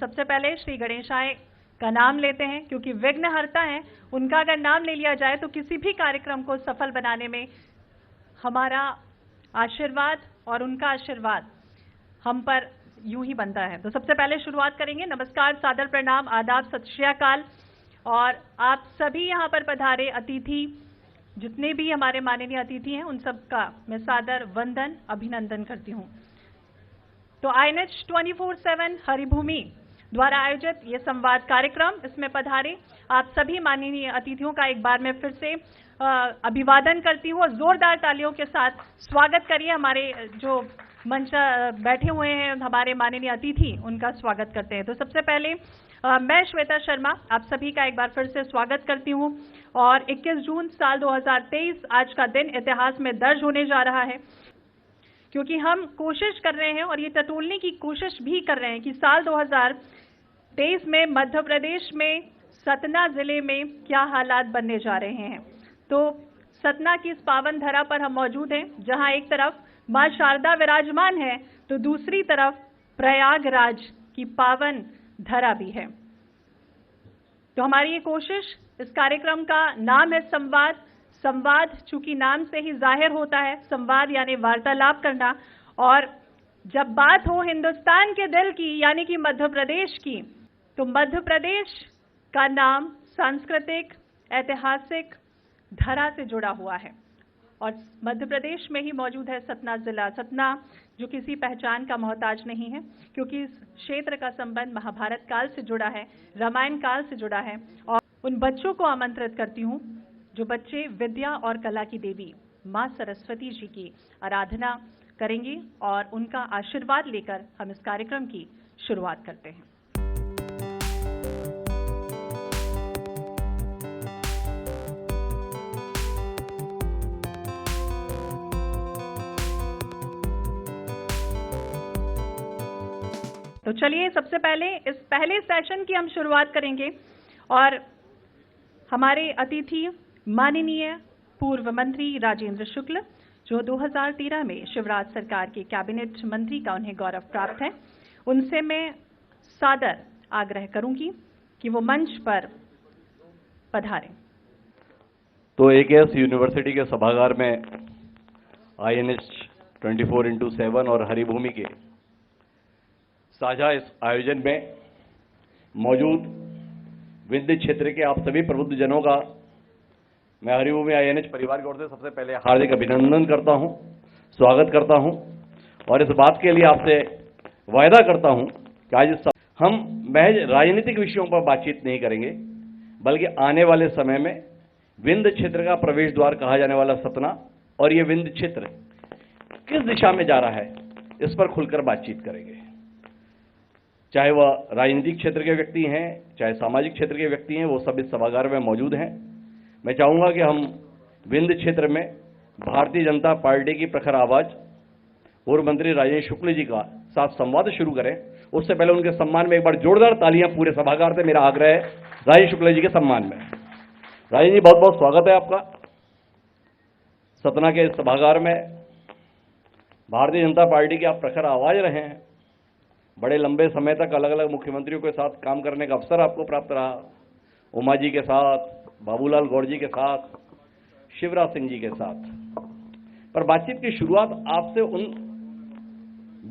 सबसे पहले श्री गणेशाय का नाम लेते हैं, क्योंकि विघ्नहर्ता हैं, उनका अगर नाम ले लिया जाए तो किसी भी कार्यक्रम को सफल बनाने में हमारा आशीर्वाद और उनका आशीर्वाद हम पर यूं ही बनता है। तो सबसे पहले शुरुआत करेंगे। नमस्कार, सादर प्रणाम, आदाब, सत श्री अकाल। और आप सभी यहाँ पर पधारे अतिथि, जितने भी हमारे माननीय अतिथि हैं, उन सबका मैं सादर वंदन अभिनंदन करती हूँ। तो INH 24/7 हरिभूमि द्वारा आयोजित ये संवाद कार्यक्रम, इसमें पधारे आप सभी माननीय अतिथियों का एक बार मैं फिर से अभिवादन करती हूँ और जोरदार तालियों के साथ स्वागत करिए। हमारे जो मंच बैठे हुए हैं हमारे माननीय अतिथि, उनका स्वागत करते हैं। तो सबसे पहले मैं श्वेता शर्मा आप सभी का एक बार फिर से स्वागत करती हूँ। और 21 जून साल 2023 आज का दिन इतिहास में दर्ज होने जा रहा है, क्योंकि हम कोशिश कर रहे हैं और ये टटोलने की कोशिश भी कर रहे हैं कि साल 2023 में मध्य प्रदेश में सतना जिले में क्या हालात बनने जा रहे हैं। तो सतना की इस पावन धरा पर हम मौजूद हैं, जहां एक तरफ मां शारदा विराजमान है तो दूसरी तरफ प्रयागराज की पावन धरा भी है। तो हमारी ये कोशिश, इस कार्यक्रम का नाम है संवाद। संवाद चूंकि नाम से ही जाहिर होता है, संवाद यानी वार्तालाप करना। और जब बात हो हिंदुस्तान के दिल की यानी कि मध्य प्रदेश की, तो मध्य प्रदेश का नाम सांस्कृतिक ऐतिहासिक धरा से जुड़ा हुआ है और मध्य प्रदेश में ही मौजूद है सतना जिला। सतना जो किसी पहचान का मोहताज नहीं है, क्योंकि इस क्षेत्र का संबंध महाभारत काल से जुड़ा है, रामायण काल से जुड़ा है। और उन बच्चों को आमंत्रित करती हूँ जो बच्चे विद्या और कला की देवी माँ सरस्वती जी की आराधना करेंगे, और उनका आशीर्वाद लेकर हम इस कार्यक्रम की शुरुआत करते हैं। तो चलिए सबसे पहले इस पहले सेशन की हम शुरुआत करेंगे और हमारे अतिथि माननीय पूर्व मंत्री राजेंद्र शुक्ल, जो 2013 में शिवराज सरकार के कैबिनेट मंत्री का उन्हें गौरव प्राप्त है, उनसे मैं सादर आग्रह करूंगी कि वो मंच पर पधारें। तो AKS यूनिवर्सिटी के सभागार में INH 24/7 और हरिभूमि के साझा इस आयोजन में मौजूद विंध्य क्षेत्र के आप सभी प्रबुद्ध जनों का मैं हरिभूमि INH परिवार की ओर से सबसे पहले हार्दिक अभिनंदन करता हूं, स्वागत करता हूं। और इस बात के लिए आपसे वायदा करता हूं कि आज हम महज राजनीतिक विषयों पर बातचीत नहीं करेंगे, बल्कि आने वाले समय में विंध्य क्षेत्र का प्रवेश द्वार कहा जाने वाला सतना और ये विंध्य क्षेत्र किस दिशा में जा रहा है, इस पर खुलकर बातचीत करेंगे। चाहे वह राजनीतिक क्षेत्र के व्यक्ति हैं, चाहे सामाजिक क्षेत्र के व्यक्ति हैं, वो सब इस सभागार में मौजूद हैं। मैं चाहूंगा कि हम विंध्य क्षेत्र में भारतीय जनता पार्टी की प्रखर आवाज पूर्व मंत्री राजेंद्र शुक्ल जी का साथ संवाद शुरू करें। उससे पहले उनके सम्मान में एक बार जोरदार तालियां पूरे सभागार से मेरा आग्रह है राजेंद्र शुक्ल जी के सम्मान में। राजेंद्र जी, बहुत बहुत स्वागत है आपका सतना के सभागार में। भारतीय जनता पार्टी की आप प्रखर आवाज रहे हैं, बड़े लंबे समय तक अलग अलग मुख्यमंत्रियों के साथ काम करने का अवसर आपको प्राप्त रहा, उमा जी के साथ, बाबूलाल गौड़ जी के साथ, शिवराज सिंह जी के साथ। पर बातचीत की शुरुआत आपसे उन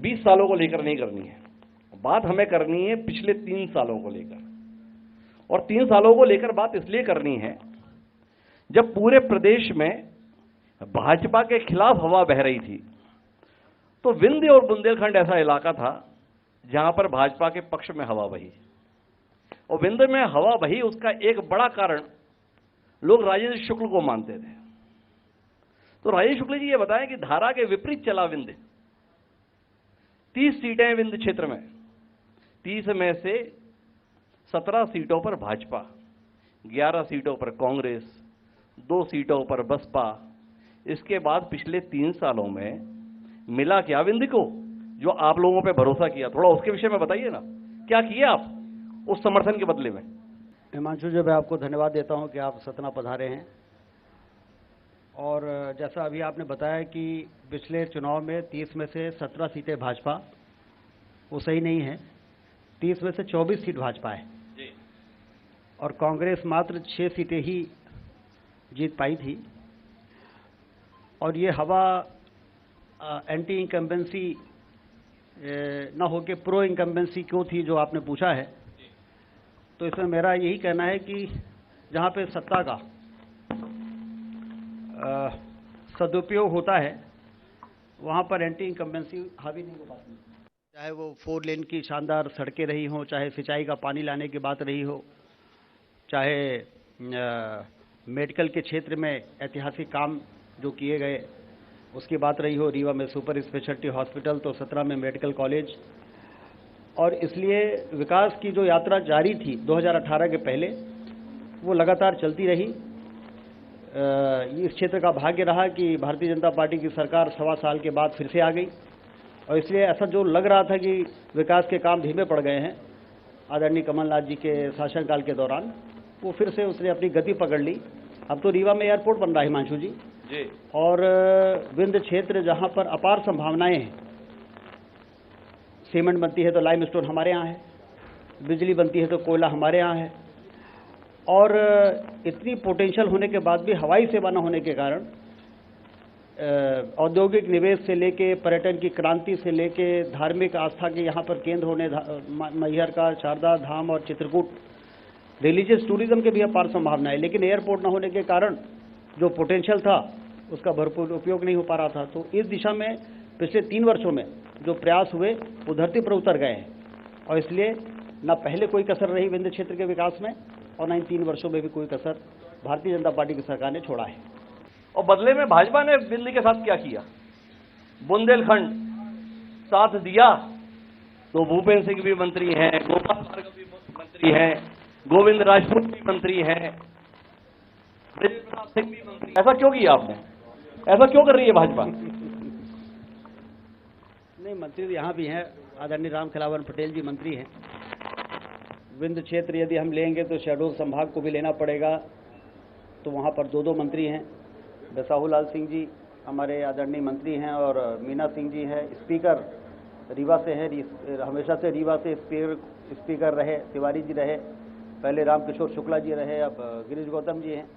20 सालों को लेकर नहीं करनी है, बात हमें करनी है पिछले 3 सालों को लेकर। और 3 सालों को लेकर बात इसलिए करनी है जब पूरे प्रदेश में भाजपा के खिलाफ हवा बह रही थी, तो विंध्य और बुंदेलखंड ऐसा इलाका था जहां पर भाजपा के पक्ष में हवा बही। और विंध्य में हवा बही, उसका एक बड़ा कारण लोग राजेंद्र शुक्ल को मानते थे। तो राजेंद्र शुक्ल जी ये बताएं कि धारा के विपरीत चला विंध्य। 30 सीटें विंध्य क्षेत्र में, 30 में से 17 सीटों पर भाजपा, 11 सीटों पर कांग्रेस, 2 सीटों पर बसपा। इसके बाद पिछले 3 सालों में मिला क्या विंध्य को, जो आप लोगों पे भरोसा किया? थोड़ा उसके विषय में बताइए ना, क्या किए आप उस समर्थन के बदले में? हिमांशु जी, मैं आपको धन्यवाद देता हूं कि आप सतना पधारे हैं। और जैसा अभी आपने बताया कि पिछले चुनाव में 30 में से 17 सीटें भाजपा, वो सही नहीं है। 30 में से 24 सीट भाजपा है जी। और कांग्रेस मात्र 6 सीटें ही जीत पाई थी। और ये हवा एंटी इनकम्बेंसी न होके प्रो इनकम्बेंसी क्यों थी, जो आपने पूछा है, तो इसमें मेरा यही कहना है कि जहाँ पे सत्ता का सदुपयोग होता है वहाँ पर एंटी इनकम्बेंसी हावी नहीं हो पाती। चाहे वो 4 लेन की शानदार सड़कें रही हों, चाहे सिंचाई का पानी लाने की बात रही हो, चाहे मेडिकल के क्षेत्र में ऐतिहासिक काम जो किए गए उसकी बात रही हो, रीवा में सुपर स्पेशलिटी हॉस्पिटल, तो 17 में मेडिकल कॉलेज। और इसलिए विकास की जो यात्रा जारी थी 2018 के पहले, वो लगातार चलती रही। इस क्षेत्र का भाग्य रहा कि भारतीय जनता पार्टी की सरकार 1.25 साल के बाद फिर से आ गई, और इसलिए ऐसा जो लग रहा था कि विकास के काम धीमे पड़ गए हैं आदरणीय कमलनाथ जी के शासनकाल के दौरान, वो फिर से उसने अपनी गति पकड़ ली। अब तो रीवा में एयरपोर्ट बन रहा है हिमांशु जी, और विंध्य क्षेत्र जहां पर अपार संभावनाएं हैं, सीमेंट बनती है तो लाइमस्टोन हमारे यहाँ है, बिजली बनती है तो कोयला हमारे यहाँ है, और इतनी पोटेंशियल होने के बाद भी हवाई सेवा न होने के कारण औद्योगिक निवेश से लेके पर्यटन की क्रांति से लेके धार्मिक आस्था के यहाँ पर केंद्र होने, मैहर का शारदा धाम और चित्रकूट, रिलीजियस टूरिज्म के भी अपार संभावना है, लेकिन एयरपोर्ट न होने के कारण जो पोटेंशियल था उसका भरपूर उपयोग नहीं हो पा रहा था। तो इस दिशा में पिछले 3 वर्षों में जो प्रयास हुए वो धरती पर उतर गए हैं, और इसलिए न पहले कोई कसर रही विंध्य क्षेत्र के विकास में, और न इन 3 वर्षों में भी कोई कसर भारतीय जनता पार्टी की सरकार ने छोड़ा है। और बदले में भाजपा ने दिल्ली के साथ क्या किया? बुंदेलखंड साथ दिया तो भूपेंद्र सिंह भी मंत्री हैं, गोपाल भार्गव भी मंत्री हैं, गोविंद राजपूत भी मंत्री हैं, ब्रजेश प्रताप सिंह भी मंत्री। ऐसा क्यों किया आपने? ऐसा क्यों कर रही है भाजपा? नहीं, मंत्री यहाँ भी हैं, आदरणीय राम खिलावन पटेल जी मंत्री हैं। विंध्य क्षेत्र यदि हम लेंगे तो शहडोल संभाग को भी लेना पड़ेगा, तो वहाँ पर 2 मंत्री हैं। बेसाहू लाल सिंह जी हमारे आदरणीय मंत्री हैं, और मीना सिंह जी हैं, स्पीकर रीवा से हैं, हमेशा से रीवा से स्पीकर रहे, तिवारी जी रहे, पहले रामकिशोर शुक्ला जी रहे, अब गिरीश गौतम जी हैं।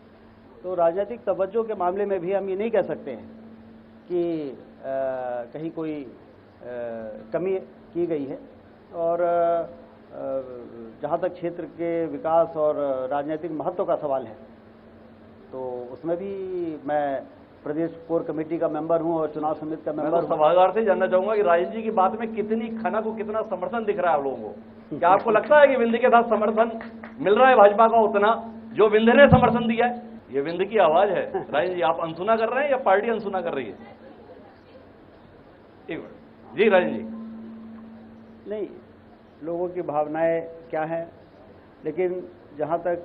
तो राजनीतिक तवज्जो के मामले में भी हम ये नहीं कह सकते हैं कि कहीं कोई कमी की गई है। और जहाँ तक क्षेत्र के विकास और राजनीतिक महत्व का सवाल है, तो उसमें भी मैं प्रदेश कोर कमेटी का मेंबर हूं और चुनाव समिति का मेंबर हूं। सभागार से जानना चाहूंगा कि राजेश जी की बात में कितनी खना को कितना समर्थन दिख रहा है आप लोगों को? क्या आपको लगता है कि विंध्य के साथ समर्थन मिल रहा है भाजपा का उतना जो विंध्य ने समर्थन दिया है? ये विंध्य की आवाज है। राजेश जी, आप अनसुना कर रहे हैं या पार्टी अनसुना कर रही है? एक मिनट जी। राजेश जी, नहीं, लोगों की भावनाएं क्या हैं, लेकिन जहां तक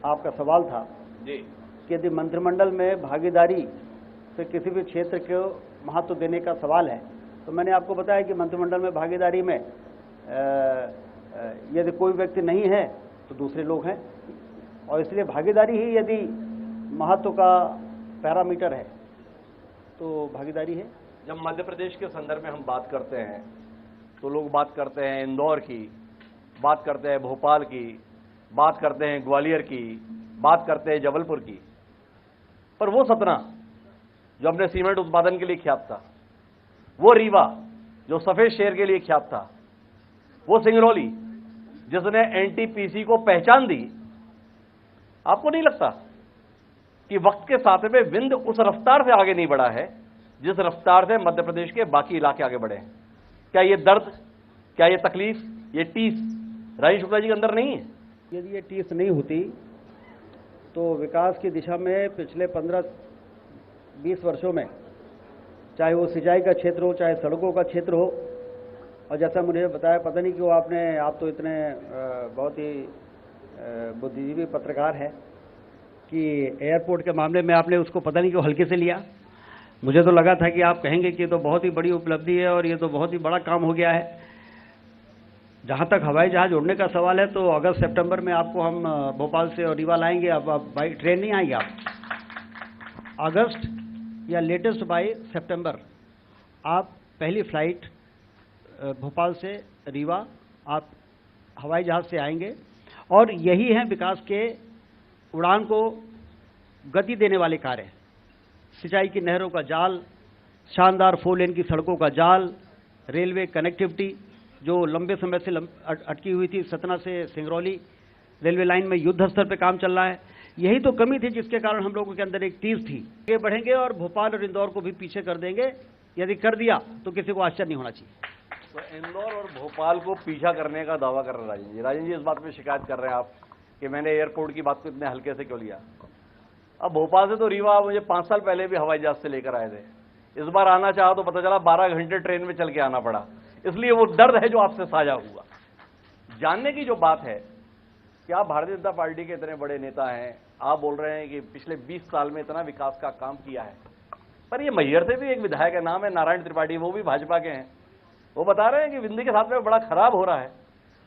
आपका सवाल था जी कि यदि मंत्रिमंडल में भागीदारी से किसी भी क्षेत्र को महत्व देने का सवाल है, तो मैंने आपको बताया कि मंत्रिमंडल में भागीदारी में यदि कोई व्यक्ति नहीं है तो दूसरे लोग हैं, और इसलिए भागीदारी ही यदि महत्व का पैरामीटर है तो भागीदारी है। जब मध्य प्रदेश के संदर्भ में हम बात करते हैं तो लोग बात करते हैं इंदौर की, बात करते हैं भोपाल की, बात करते हैं ग्वालियर की, बात करते हैं जबलपुर की, पर वो सतना जो अपने सीमेंट उत्पादन के लिए ख्यात था, वो रीवा जो सफेद शेर के लिए ख्यात था, वो सिंगरौली जिसने एनटीपीसी को पहचान दी, आपको नहीं लगता कि वक्त के साथ में विंध्य उस रफ्तार से आगे नहीं बढ़ा है जिस रफ्तार से मध्य प्रदेश के बाकी इलाके आगे बढ़े हैं? क्या ये दर्द, क्या ये तकलीफ, ये टीस राजेश शुक्ला जी के अंदर नहीं है? यदि ये टीस नहीं होती तो विकास की दिशा में पिछले 15-20 वर्षों में, चाहे वो सिंचाई का क्षेत्र हो, चाहे सड़कों का क्षेत्र हो, और जैसा मुझे बताया, पता नहीं क्यों आप तो इतने बहुत ही बुद्धिजीवी पत्रकार हैं कि एयरपोर्ट के मामले में आपने उसको पता नहीं क्यों हल्के से लिया। मुझे तो लगा था कि आप कहेंगे कि ये तो बहुत ही बड़ी उपलब्धि है और ये तो बहुत ही बड़ा काम हो गया है। जहाँ तक हवाई जहाज उड़ने का सवाल है, तो अगस्त सितंबर में आपको हम भोपाल से और रीवा लाएंगे। अब आप बाई ट्रेन नहीं आएंगे, आप अगस्त या लेटेस्ट बाई सितंबर आप पहली फ्लाइट भोपाल से रीवा आप हवाई जहाज से आएंगे, और यही है विकास के उड़ान को गति देने वाले कार्य। सिंचाई की नहरों का जाल, शानदार 4 लेन की सड़कों का जाल, रेलवे कनेक्टिविटी जो लंबे समय से अटकी हुई थी, सतना से सिंगरौली रेलवे लाइन में युद्ध स्तर पर काम चल रहा है। यही तो कमी थी जिसके कारण हम लोगों के अंदर एक तीर थी। ये बढ़ेंगे और भोपाल और इंदौर को भी पीछे कर देंगे। यदि कर दिया तो किसी को आश्चर्य नहीं होना चाहिए। तो इंदौर और भोपाल को पीछा करने का दावा कर रहे हैं राजन जी। इस बात पे शिकायत कर रहे हैं आप कि मैंने एयरपोर्ट की बात को इतने हल्के से क्यों लिया। अब भोपाल से तो रीवा मुझे 5 साल पहले भी हवाई जहाज से लेकर आए थे। इस बार आना चाहा तो पता चला 12 घंटे ट्रेन में चल के आना पड़ा। इसलिए वो दर्द है जो आपसे साझा हुआ। जानने की जो बात है कि आप भारतीय जनता पार्टी के इतने बड़े नेता हैं, आप बोल रहे हैं कि पिछले 20 साल में इतना विकास का काम किया है, पर ये मैहर से भी एक विधायक है, नाम है नारायण त्रिपाठी, वो भी भाजपा के हैं। वो बता रहे हैं कि विंध्य के साथ में बड़ा खराब हो रहा है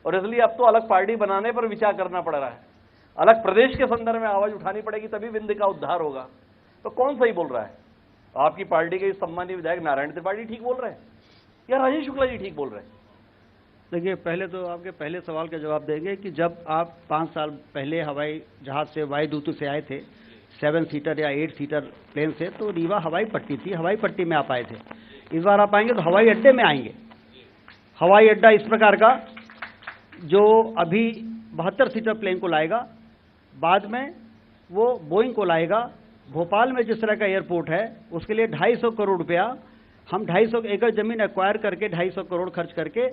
और इसलिए अब तो अलग पार्टी बनाने पर विचार करना पड़ रहा है, अलग प्रदेश के संदर्भ में आवाज उठानी पड़ेगी, तभी विंध्य का उद्धार होगा। तो कौन सही बोल रहा है? आपकी पार्टी के सम्मानीय विधायक नारायण त्रिपाठी ठीक बोल रहे हैं या राजेश शुक्ला जी ठीक बोल रहे हैं? देखिए, पहले तो आपके पहले सवाल का जवाब देंगे कि जब आप 5 साल पहले हवाई जहाज से वायुदूत से आए थे 7 सीटर या 8 सीटर प्लेन से, तो रीवा हवाई पट्टी थी, हवाई पट्टी में आप आए थे। इस बार आप आएंगे तो हवाई अड्डे में आएंगे। हवाई अड्डा इस प्रकार का जो अभी 72 सीटर प्लेन को लाएगा, बाद में वो बोइंग को लाएगा। भोपाल में जिस तरह का एयरपोर्ट है उसके लिए 250 करोड़ रुपया, हम 250 एकड़ जमीन एक्वायर करके 250 करोड़ खर्च करके,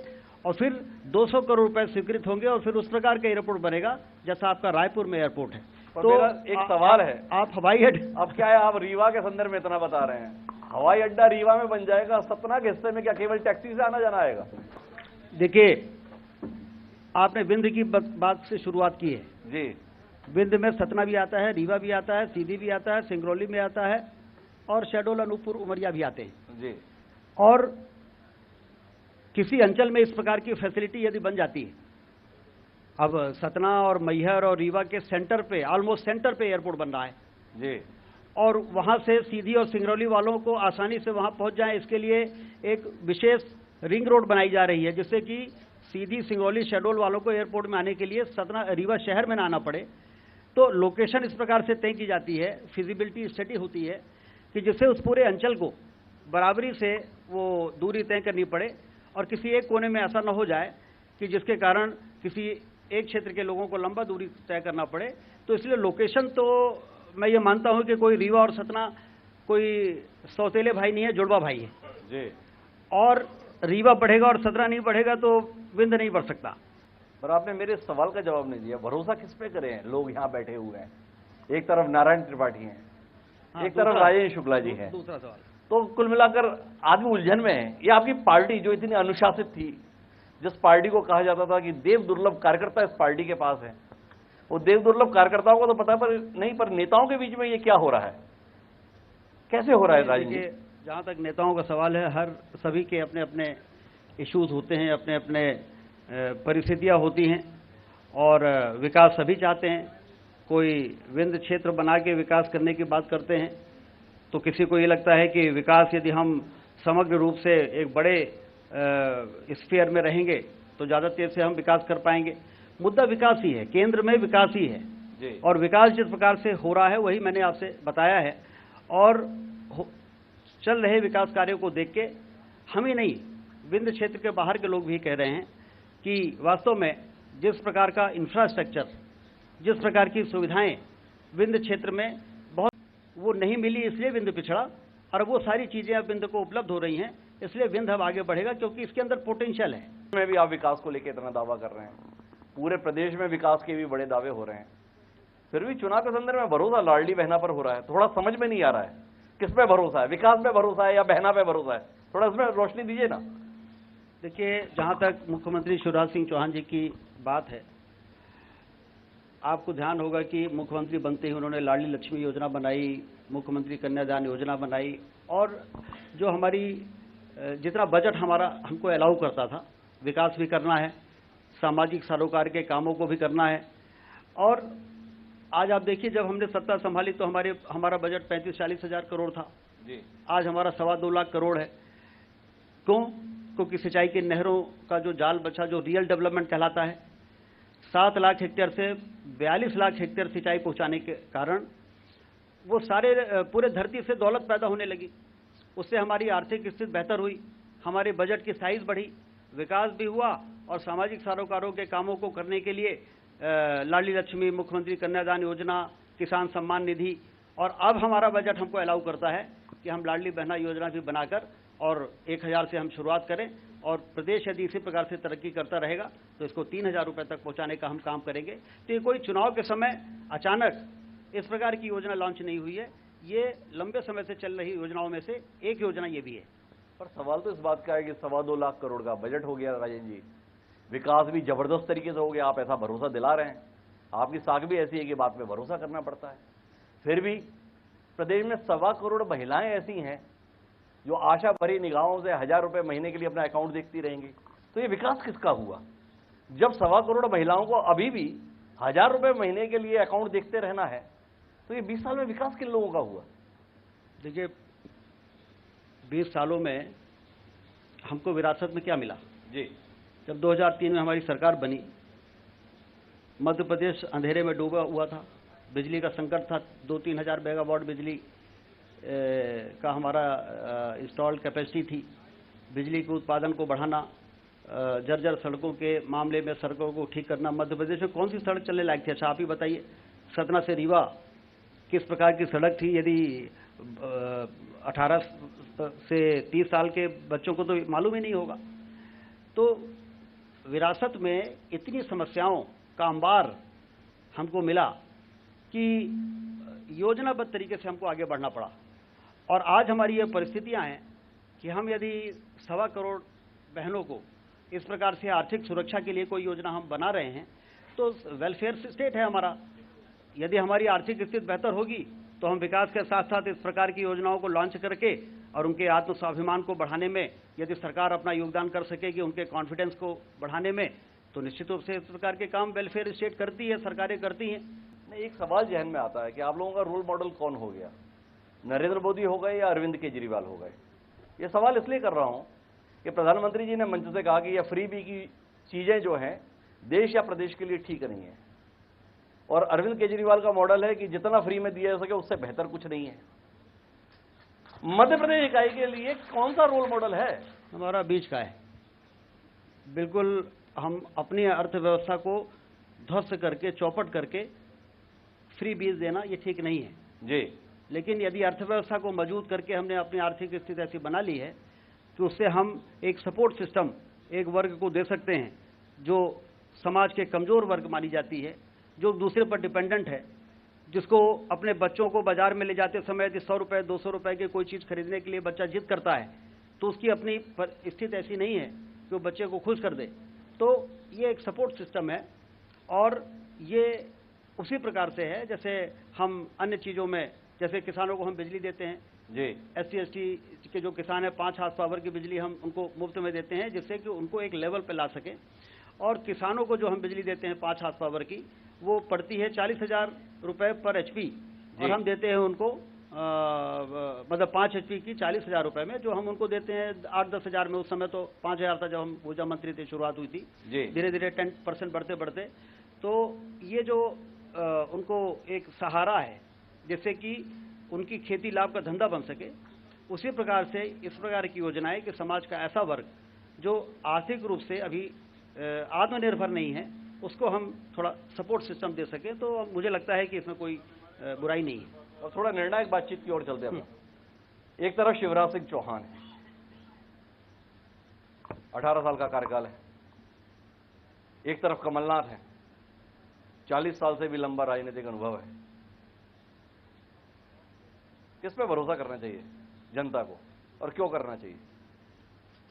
और फिर 200 करोड़ रुपए स्वीकृत होंगे और फिर उस प्रकार का एयरपोर्ट बनेगा जैसा आपका रायपुर में एयरपोर्ट है। तो मेरा एक सवाल है, आप हवाई अड्डा, अब क्या है, आप रीवा के संदर्भ में इतना बता रहे हैं, हवाई अड्डा रीवा में बन जाएगा, सतना के हिस्से में क्या केवल टैक्सी से आना जाना आएगा? देखिए, आपने विंध्य की बात से शुरुआत की है जी। विंध्य में सतना भी आता है, रीवा भी आता है, सीधी भी आता है, सिंगरौली में आता है, और शहडोल, अनूपपुर, उमरिया भी आते हैं जी। और किसी अंचल में इस प्रकार की फैसिलिटी यदि बन जाती है, अब सतना और मैहर और रीवा के सेंटर पे, ऑलमोस्ट सेंटर पे एयरपोर्ट बन रहा है जी, और वहां से सीधी और सिंगरौली वालों को आसानी से वहां पहुंच जाए, इसके लिए एक विशेष रिंग रोड बनाई जा रही है, जिससे कि सीधी सिंगरौली शहडोल वालों को एयरपोर्ट में आने के लिए सतना रीवा शहर में ना आना पड़े। तो लोकेशन इस प्रकार से तय की जाती है, फिजिबिलिटी स्टडी होती है कि जिससे उस पूरे अंचल को बराबरी से वो दूरी तय करनी पड़े और किसी एक कोने में ऐसा न हो जाए कि जिसके कारण किसी एक क्षेत्र के लोगों को लंबा दूरी तय करना पड़े। तो इसलिए लोकेशन तो मैं ये मानता हूं कि कोई रीवा और सतना कोई सौतेले भाई नहीं है, जुड़वा भाई है जी। और रीवा बढ़ेगा और सतना नहीं बढ़ेगा तो विंध्य नहीं बढ़ सकता। पर आपने मेरे सवाल का जवाब नहीं दिया। भरोसा किस पे करें? लोग यहाँ बैठे हुए हैं, एक तरफ नारायण त्रिपाठी हैं, एक तरफ राजेश शुक्ला जी हैं। दूसरा सवाल, तो कुल मिलाकर आदमी उलझन में है। ये आपकी पार्टी जो इतनी अनुशासित थी, जिस पार्टी को कहा जाता था कि देव दुर्लभ कार्यकर्ता इस पार्टी के पास है, वो देव दुर्लभ कार्यकर्ताओं को तो पता पर नहीं, पर नेताओं के बीच में ये क्या हो रहा है, कैसे हो रहा है राजेश जी? जहाँ तक नेताओं का सवाल है, हर सभी के अपने अपने इश्यूज होते हैं, अपने अपने परिस्थितियाँ होती हैं और विकास सभी चाहते हैं। कोई विंध्य क्षेत्र बना के विकास करने की बात करते हैं तो किसी को ये लगता है कि विकास यदि हम समग्र रूप से एक बड़े स्फीयर में रहेंगे तो ज़्यादा तेज से हम विकास कर पाएंगे। मुद्दा विकास ही है, केंद्र में विकास ही है जी। और विकास जिस प्रकार से हो रहा है वही मैंने आपसे बताया है। और चल रहे विकास कार्यों को देख के हम ही नहीं, विंध्य क्षेत्र के बाहर के लोग भी कह रहे हैं कि वास्तव में जिस प्रकार का इंफ्रास्ट्रक्चर, जिस प्रकार की सुविधाएं विंध्य क्षेत्र में बहुत वो नहीं मिली, इसलिए विंध्य पिछड़ा, और वो सारी चीजें अब विंध्य को उपलब्ध हो रही हैं, इसलिए विंध्य अब आगे बढ़ेगा क्योंकि इसके अंदर पोटेंशियल है। में भी आप विकास को लेकर इतना दावा कर रहे हैं, पूरे प्रदेश में विकास के भी बड़े दावे हो रहे हैं, फिर भी चुनाव के संदर्भ में भरोसा लाडली बहना पर हो रहा है। थोड़ा समझ में नहीं आ रहा है किस पे भरोसा है, विकास पे भरोसा है या बहना पे भरोसा है? थोड़ा इसमें रोशनी दीजिए ना। देखिए, जहां तक मुख्यमंत्री शिवराज सिंह चौहान जी की बात है, आपको ध्यान होगा कि मुख्यमंत्री बनते ही उन्होंने लाडली लक्ष्मी योजना बनाई, मुख्यमंत्री कन्यादान योजना बनाई, और जो हमारी जितना बजट हमारा हमको अलाउ करता था, विकास भी करना है, सामाजिक सरोकार के कामों को भी करना है। और आज आप देखिए, जब हमने सत्ता संभाली तो हमारा बजट 35-40 हज़ार करोड़ था जी। आज हमारा 2.25 लाख करोड़ है। क्यों? क्योंकि सिंचाई की नहरों का जो जाल बचा, जो रियल डेवलपमेंट कहलाता है, 7 लाख हेक्टेयर से 42 लाख हेक्टेयर सिंचाई पहुंचाने के कारण वो सारे पूरे धरती से दौलत पैदा होने लगी। उससे हमारी आर्थिक स्थिति बेहतर हुई, हमारे बजट की साइज बढ़ी, विकास भी हुआ और सामाजिक सरोकारों के कामों को करने के लिए लाडली लक्ष्मी, मुख्यमंत्री कन्यादान योजना, किसान सम्मान निधि, और अब हमारा बजट हमको अलाउ करता है कि हम लाडली बहना योजना भी बनाकर और 1000 से हम शुरुआत करें और प्रदेश यदि इसी प्रकार से तरक्की करता रहेगा तो इसको 3000 रुपये तक पहुंचाने का हम काम करेंगे। तो ये कोई चुनाव के समय अचानक इस प्रकार की योजना लॉन्च नहीं हुई है, ये लंबे समय से चल रही योजनाओं में से एक योजना ये भी है। पर सवाल तो इस बात का है कि 2.25 लाख करोड़ का बजट हो गया राजन जी, विकास भी जबरदस्त तरीके से हो गया, आप ऐसा भरोसा दिला रहे हैं, आपकी साख भी ऐसी है कि बात में भरोसा करना पड़ता है। फिर भी प्रदेश में 2.25 करोड़ महिलाएं ऐसी हैं जो आशा भरी निगाहों से 1000 रुपये महीने के लिए अपना अकाउंट देखती रहेंगी, तो ये विकास किसका हुआ? जब 2.25 करोड़ महिलाओं को अभी भी 1000 रुपये महीने के लिए अकाउंट देखते रहना है, तो ये 20 साल में विकास किन लोगों का हुआ? देखिए, 20 सालों में हमको विरासत में क्या मिला जी? जब 2003 में हमारी सरकार बनी, मध्य प्रदेश अंधेरे में डूबा हुआ था, बिजली का संकट था, 2-3 हज़ार मेगावाट बिजली का हमारा इंस्टॉल्ड कैपेसिटी थी। बिजली के उत्पादन को बढ़ाना, जर्जर सड़कों के मामले में सड़कों को ठीक करना। मध्य प्रदेश में कौन सी सड़क चलने लायक थी? अच्छा आप ही बताइए। सतना से रीवा किस प्रकार की सड़क थी? यदि 18 से 30 साल के बच्चों को तो मालूम ही नहीं होगा। तो विरासत में इतनी समस्याओं का अंबार हमको मिला कि योजनाबद्ध तरीके से हमको आगे बढ़ना पड़ा, और आज हमारी ये परिस्थितियां हैं कि हम यदि 2.25 करोड़ बहनों को इस प्रकार से आर्थिक सुरक्षा के लिए कोई योजना हम बना रहे हैं, तो वेलफेयर स्टेट है हमारा। यदि हमारी आर्थिक स्थिति बेहतर होगी तो हम विकास के साथ साथ इस प्रकार की योजनाओं को लॉन्च करके और उनके आत्मस्वाभिमान को बढ़ाने में यदि सरकार अपना योगदान कर सकेगी, उनके कॉन्फिडेंस को बढ़ाने में, तो निश्चित रूप से इस प्रकार के काम वेलफेयर स्टेट करती है, सरकारें करती हैं। एक सवाल जहन में आता है कि आप लोगों का रोल मॉडल कौन हो गया? नरेंद्र मोदी हो गए या अरविंद केजरीवाल हो गए? ये सवाल इसलिए कर रहा हूं कि प्रधानमंत्री जी ने मंच से कहा कि यह फ्री बी की चीजें जो हैं देश या प्रदेश के लिए ठीक नहीं है, और अरविंद केजरीवाल का मॉडल है कि जितना फ्री में दिया जा सके उससे बेहतर कुछ नहीं है। मध्य प्रदेश इकाई के लिए कौन सा रोल मॉडल है? हमारा बीच का है। बिल्कुल हम अपनी अर्थव्यवस्था को ध्वस्त करके, चौपट करके फ्री बीज देना ये ठीक नहीं है जी। लेकिन यदि अर्थव्यवस्था को मजबूत करके हमने अपनी आर्थिक स्थिति ऐसी बना ली है कि उससे हम एक सपोर्ट सिस्टम एक वर्ग को दे सकते हैं जो समाज के कमजोर वर्ग मानी जाती है, जो दूसरे पर डिपेंडेंट है, जिसको अपने बच्चों को बाजार में ले जाते समय यदि 100 रुपए 200 रुपए की कोई चीज़ खरीदने के लिए बच्चा जिद करता है तो उसकी अपनी स्थिति ऐसी नहीं है कि वो बच्चे को खुश कर दे। तो ये एक सपोर्ट सिस्टम है, और ये उसी प्रकार से है जैसे हम अन्य चीज़ों में, जैसे किसानों को हम बिजली देते हैं जी। SC/ST के जो किसान हैं 5 हार्स पावर की बिजली हम उनको मुफ्त में देते हैं, जिससे कि उनको एक लेवल पे ला सकें। और किसानों को जो हम बिजली देते हैं 5 हार्स पावर की, वो पड़ती है 40,000 रुपये पर HP, और हम देते हैं उनको मतलब 5 HP की 40,000 रुपये में, जो हम उनको देते हैं 8-10 हज़ार में। उस समय तो 5,000 था जब हम ऊर्जा मंत्री थे, शुरुआत हुई थी। धीरे धीरे 10% बढ़ते बढ़ते, तो ये जो उनको एक सहारा है जिससे कि उनकी खेती लाभ का धंधा बन सके, उसी प्रकार से इस प्रकार की योजनाएं कि समाज का ऐसा वर्ग जो आर्थिक रूप से अभी आत्मनिर्भर नहीं है, उसको हम थोड़ा सपोर्ट सिस्टम दे सके, तो मुझे लगता है कि इसमें कोई बुराई नहीं है। और थोड़ा निर्णायक बातचीत की ओर चलते हैं। एक तरफ शिवराज सिंह चौहान है, 18 साल का कार्यकाल है। एक तरफ कमलनाथ है, 40 साल से भी लंबा राजनीतिक अनुभव है। किस पे भरोसा करना चाहिए जनता को, और क्यों करना चाहिए?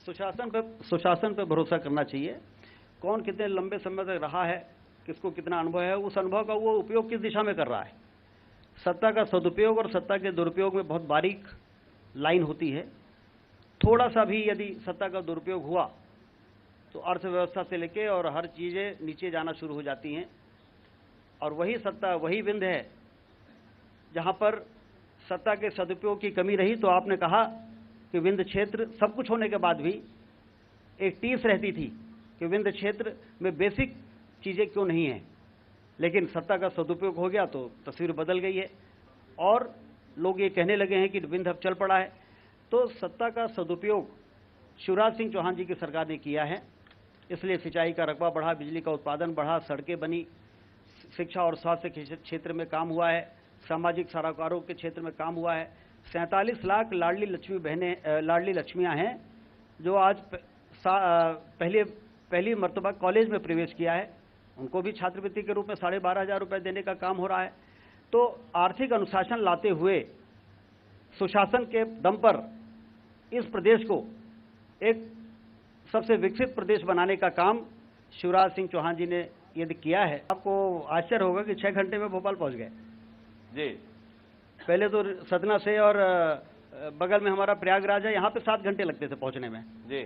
सुशासन पे भरोसा करना चाहिए। कौन कितने लंबे समय तक रहा है, किसको कितना अनुभव है, उस अनुभव का वो उपयोग किस दिशा में कर रहा है। सत्ता का सदुपयोग और सत्ता के दुरुपयोग में बहुत बारीक लाइन होती है। थोड़ा सा भी यदि सत्ता का दुरुपयोग हुआ तो अर्थव्यवस्था से लेके और हर चीज़ें नीचे जाना शुरू हो जाती हैं। और वही सत्ता, वही विंध्य है जहाँ पर सत्ता के सदुपयोग की कमी रही। तो आपने कहा कि विंध्य क्षेत्र सब कुछ होने के बाद भी एक टीस रहती थी कि विंध्य क्षेत्र में बेसिक चीज़ें क्यों नहीं हैं, लेकिन सत्ता का सदुपयोग हो गया तो तस्वीर बदल गई है और लोग ये कहने लगे हैं कि विंध्य अब चल पड़ा है। तो सत्ता का सदुपयोग शिवराज सिंह चौहान जी की सरकार ने किया है, इसलिए सिंचाई का रकबा बढ़ा, बिजली का उत्पादन बढ़ा, सड़कें बनी, शिक्षा और स्वास्थ्य के क्षेत्र में काम हुआ है, सामाजिक सरोकारों के क्षेत्र में काम हुआ है। 47 लाख लाडली लक्ष्मियां हैं जो आज पहली मर्तबा कॉलेज में प्रवेश किया है, उनको भी छात्रवृत्ति के रूप में 12,500 रुपये देने का काम हो रहा है। तो आर्थिक अनुशासन लाते हुए सुशासन के दम पर इस प्रदेश को एक सबसे विकसित प्रदेश बनाने का काम शिवराज सिंह चौहान जी ने यदि किया है। आपको आश्चर्य होगा कि 6 घंटे में भोपाल पहुंच गए जी। पहले तो सतना से और बगल में हमारा प्रयागराज है, यहाँ पे 7 घंटे लगते थे पहुंचने में जी।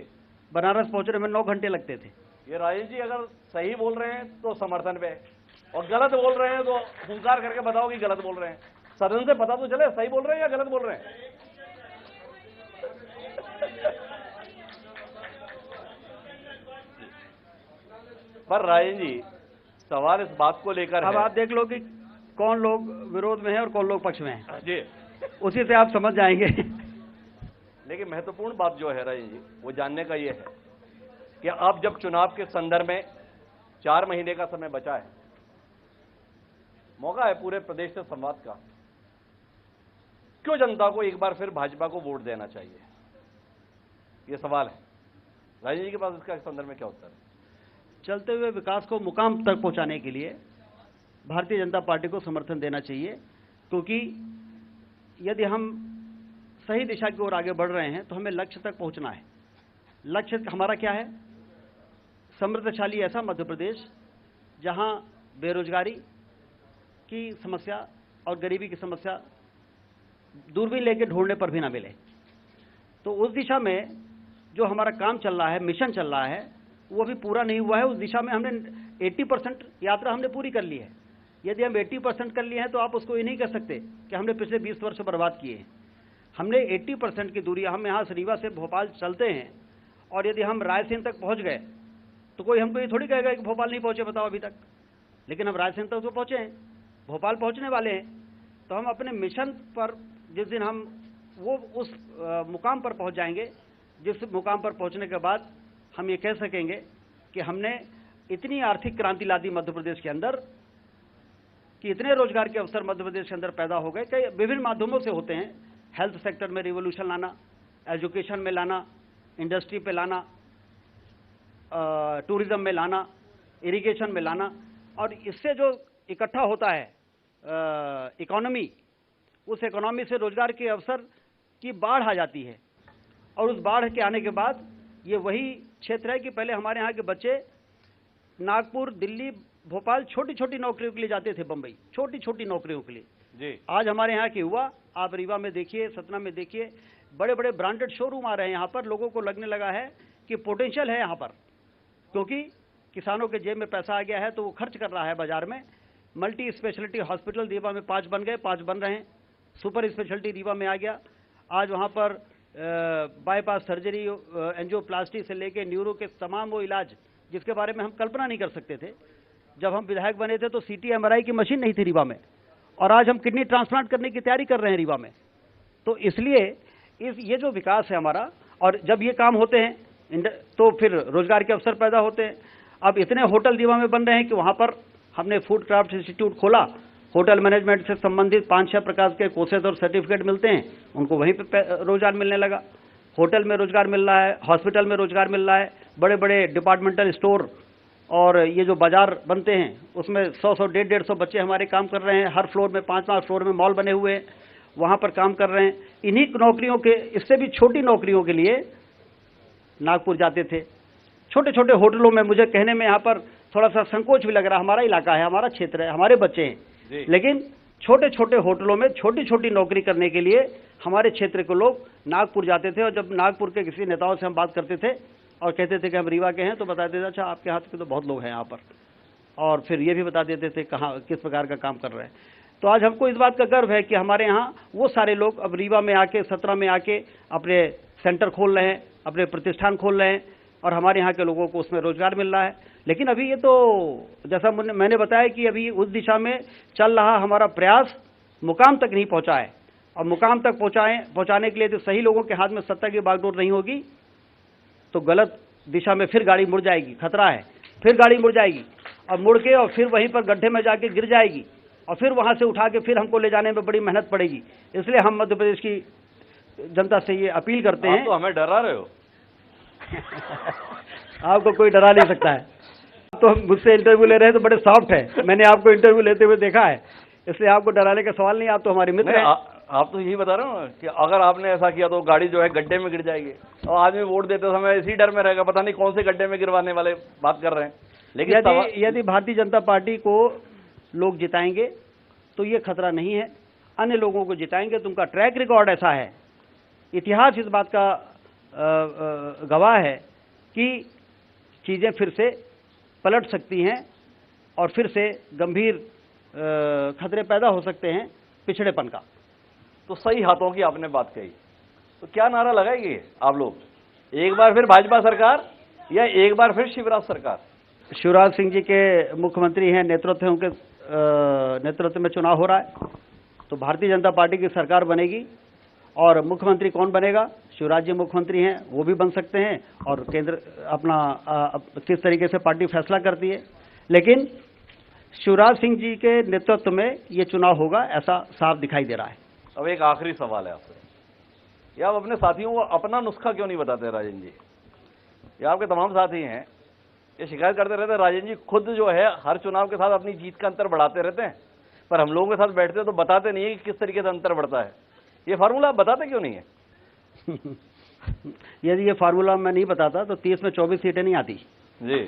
बनारस पहुंचने में 9 घंटे लगते थे। ये राजेश जी अगर सही बोल रहे हैं तो समर्थन पे, और गलत बोल रहे हैं तो हुंकार करके बताओ कि गलत बोल रहे हैं। सदन से पता तो चले सही बोल रहे हैं या गलत बोल रहे हैं। पर राजेश जी सवाल इस बात को लेकर अब है, आप देख लो कि कौन लोग विरोध में है और कौन लोग पक्ष में है जी, उसी से आप समझ जाएंगे। लेकिन महत्वपूर्ण बात जो है राजेश जी वो जानने का ये है कि अब जब चुनाव के संदर्भ में 4 महीने का समय बचा है, मौका है पूरे प्रदेश से संवाद का, क्यों जनता को एक बार फिर भाजपा को वोट देना चाहिए, ये सवाल है। राजेश जी के पास इसका संदर्भ में क्या उत्तर है? चलते हुए विकास को मुकाम तक पहुंचाने के लिए भारतीय जनता पार्टी को समर्थन देना चाहिए, क्योंकि यदि हम सही दिशा की ओर आगे बढ़ रहे हैं तो हमें लक्ष्य तक पहुंचना है। लक्ष्य हमारा क्या है? समृद्धशाली ऐसा मध्य प्रदेश जहां बेरोजगारी की समस्या और गरीबी की समस्या दूरबीन लेके ढूंढने पर भी ना मिले। तो उस दिशा में जो हमारा काम चल रहा है, मिशन चल रहा है, वो अभी पूरा नहीं हुआ है। उस दिशा में हमने 80% यात्रा हमने पूरी कर ली है। यदि हम 80% कर लिए हैं तो आप उसको ये नहीं कह सकते कि हमने पिछले 20 वर्ष बर्बाद किए हैं। हमने 80% की दूरी, हम यहाँ से रीवा से भोपाल चलते हैं और यदि हम रायसेन तक पहुँच गए तो कोई हमको ये थोड़ी कहेगा कि भोपाल नहीं पहुँचे बताओ अभी तक, लेकिन हम रायसेन तक तो पहुँचे हैं, भोपाल पहुँचने वाले हैं। तो हम अपने मिशन पर जिस दिन हम वो उस मुकाम पर पहुँच जाएंगे, जिस मुकाम पर पहुँचने के बाद हम ये कह सकेंगे कि हमने इतनी आर्थिक क्रांति ला दी मध्य प्रदेश के अंदर कि इतने रोजगार के अवसर मध्य प्रदेश के अंदर पैदा हो गए। कई विभिन्न माध्यमों से होते हैं, हेल्थ सेक्टर में रिवोल्यूशन लाना, एजुकेशन में लाना, इंडस्ट्री पे लाना, टूरिज्म में लाना, इरिगेशन में लाना, और इससे जो इकट्ठा होता है इकोनॉमी, उस इकोनॉमी से रोजगार के अवसर की बाढ़ आ जाती है। और उस बाढ़ के आने के बाद ये वही क्षेत्र है कि पहले हमारे यहाँ के बच्चे नागपुर, दिल्ली, भोपाल छोटी छोटी नौकरियों के लिए जाते थे, बंबई छोटी छोटी नौकरियों के लिए जी। आज हमारे यहाँ के युवा, आप रीवा में देखिए, सतना में देखिए, बड़े बड़े ब्रांडेड शोरूम आ रहे हैं यहाँ पर। लोगों को लगने लगा है कि पोटेंशियल है यहाँ पर, क्योंकि किसानों के जेब में पैसा आ गया है तो वो खर्च कर रहा है बाजार में। मल्टी स्पेशलिटी हॉस्पिटल रीवा में 5 बन गए, 5 बन रहे हैं। सुपर स्पेशलिटी रीवा में आ गया। आज वहाँ पर बाईपास सर्जरी, एंजियोप्लास्टी से लेके न्यूरो के तमाम वो इलाज जिसके बारे में हम कल्पना नहीं कर सकते थे। जब हम विधायक बने थे तो CT MRI की मशीन नहीं थी रीवा में, और आज हम किडनी ट्रांसप्लांट करने की तैयारी कर रहे हैं रीवा में। तो इसलिए ये जो विकास है हमारा, और जब ये काम होते हैं तो फिर रोजगार के अवसर पैदा होते हैं। अब इतने होटल रीवा में बन रहे हैं कि वहाँ पर हमने फूड क्राफ्ट इंस्टीट्यूट खोला। होटल मैनेजमेंट से संबंधित 5-6 प्रकार के कोर्सेज और सर्टिफिकेट मिलते हैं, उनको वहीं पे रोजगार मिलने लगा। होटल में रोजगार मिल रहा है, हॉस्पिटल में रोजगार मिल रहा है, बड़े बड़े डिपार्टमेंटल स्टोर और ये जो बाजार बनते हैं उसमें 100-100, 150 बच्चे हमारे काम कर रहे हैं। हर फ्लोर में 5-5 फ्लोर में मॉल बने हुए हैं, वहाँ पर काम कर रहे हैं। इन्हीं नौकरियों के, इससे भी छोटी नौकरियों के लिए नागपुर जाते थे, छोटे छोटे होटलों में। मुझे कहने में यहाँ पर थोड़ा सा संकोच भी लग रहा है, हमारा इलाका है, हमारा क्षेत्र है, हमारे बच्चे हैं, लेकिन छोटे छोटे होटलों में छोटी छोटी नौकरी करने के लिए हमारे क्षेत्र के लोग नागपुर जाते थे। और जब नागपुर के किसी नेताओं से हम बात करते थे और कहते थे कि हम रीवा के हैं, तो बताते थे अच्छा आपके हाथ के तो बहुत लोग हैं यहाँ पर, और फिर ये भी बता देते थे कहाँ किस प्रकार का काम कर रहे हैं। तो आज हमको इस बात का गर्व है कि हमारे यहाँ वो सारे लोग अब रीवा में आके, सतना में आके अपने सेंटर खोल रहे हैं, अपने प्रतिष्ठान खोल रहे हैं, और हमारे यहाँ के लोगों को उसमें रोजगार मिल रहा है। लेकिन अभी ये तो जैसा मैंने बताया कि अभी उस दिशा में चल रहा हमारा प्रयास मुकाम तक नहीं पहुंचा है, और मुकाम तक पहुंचाने के लिए तो सही लोगों के हाथ में सत्ता की बागडोर नहीं होगी तो गलत दिशा में फिर गाड़ी मुड़ जाएगी, खतरा है। फिर गाड़ी मुड़ जाएगी और मुड़ के और फिर वहीं पर गड्ढे में जाके गिर जाएगी, और फिर वहां से उठा के फिर हमको ले जाने में बड़ी मेहनत पड़ेगी। इसलिए हम मध्य प्रदेश की जनता से ये अपील करते हैं। आप तो हमें डरा रहे हो। आपको कोई डरा नहीं सकता है। तो मुझसे इंटरव्यू ले रहे हैं तो बड़े सॉफ्ट है, मैंने आपको इंटरव्यू लेते हुए देखा है, इसलिए आपको डराने का सवाल नहीं। आप तो हमारे मित्र हैं। आप तो यही बता रहे हो ना कि अगर आपने ऐसा किया तो गाड़ी जो है गड्ढे में गिर जाएगी, और आदमी वोट देते समय इसी डर में रहेगा, पता नहीं कौन से गड्ढे में गिरवाने वाले बात कर रहे हैं। लेकिन यदि भारतीय जनता पार्टी को लोग जिताएंगे तो ये खतरा नहीं है। अन्य लोगों को जिताएंगे तो उनका ट्रैक रिकॉर्ड ऐसा है, इतिहास इस बात का गवाह है कि चीजें फिर से पलट सकती हैं और फिर से गंभीर खतरे पैदा हो सकते हैं पिछड़ेपन का। तो सही हाथों की आपने बात कही, तो क्या नारा लगाएंगे आप लोग? एक बार फिर भाजपा सरकार या एक बार फिर शिवराज सरकार? शिवराज सिंह जी के मुख्यमंत्री हैं, नेतृत्व है, उनके नेतृत्व में चुनाव हो रहा है, तो भारतीय जनता पार्टी की सरकार बनेगी। और मुख्यमंत्री कौन बनेगा? शिवराज जी मुख्यमंत्री हैं, वो भी बन सकते हैं, और केंद्र अपना किस तरीके से पार्टी फैसला करती है। लेकिन शिवराज सिंह जी के नेतृत्व में ये चुनाव होगा, ऐसा साफ दिखाई दे रहा है। अब एक आखिरी सवाल है आपसे, या आप अपने साथियों को अपना नुस्खा क्यों नहीं बताते राजन जी? ये आपके तमाम साथी हैं, ये शिकायत करते रहते हैं राजन जी खुद जो है हर चुनाव के साथ अपनी जीत का अंतर बढ़ाते रहते हैं, पर हम लोगों के साथ बैठते हैं तो बताते नहीं है कि किस तरीके से अंतर बढ़ता है। ये फार्मूला आप बताते क्यों नहीं है? यदि ये फार्मूला मैं नहीं बताता तो 30 में 24 सीटें नहीं आती जी,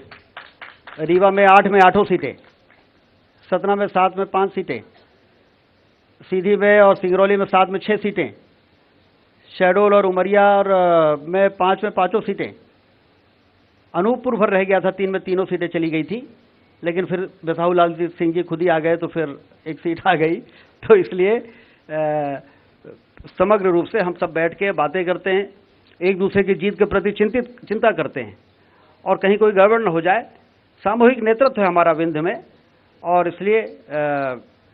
रीवा में 8 में 8 सीटें, सतना में 7 में 5 सीटें, सीधी में और सिंगरौली में 7 में 6 सीटें, शहडोल और उमरिया और में 5 में 5 सीटें, अनूपपुर भर रह गया था, 3 में 3 सीटें चली गई थी, लेकिन फिर बिसाहू लाल सिंह जी खुद ही आ गए तो फिर एक सीट आ गई। तो इसलिए समग्र रूप से हम सब बैठ के बातें करते हैं, एक दूसरे की जीत के प्रति चिंता करते हैं, और कहीं कोई गड़बड़ न हो जाए। सामूहिक नेतृत्व है हमारा विंध्य में, और इसलिए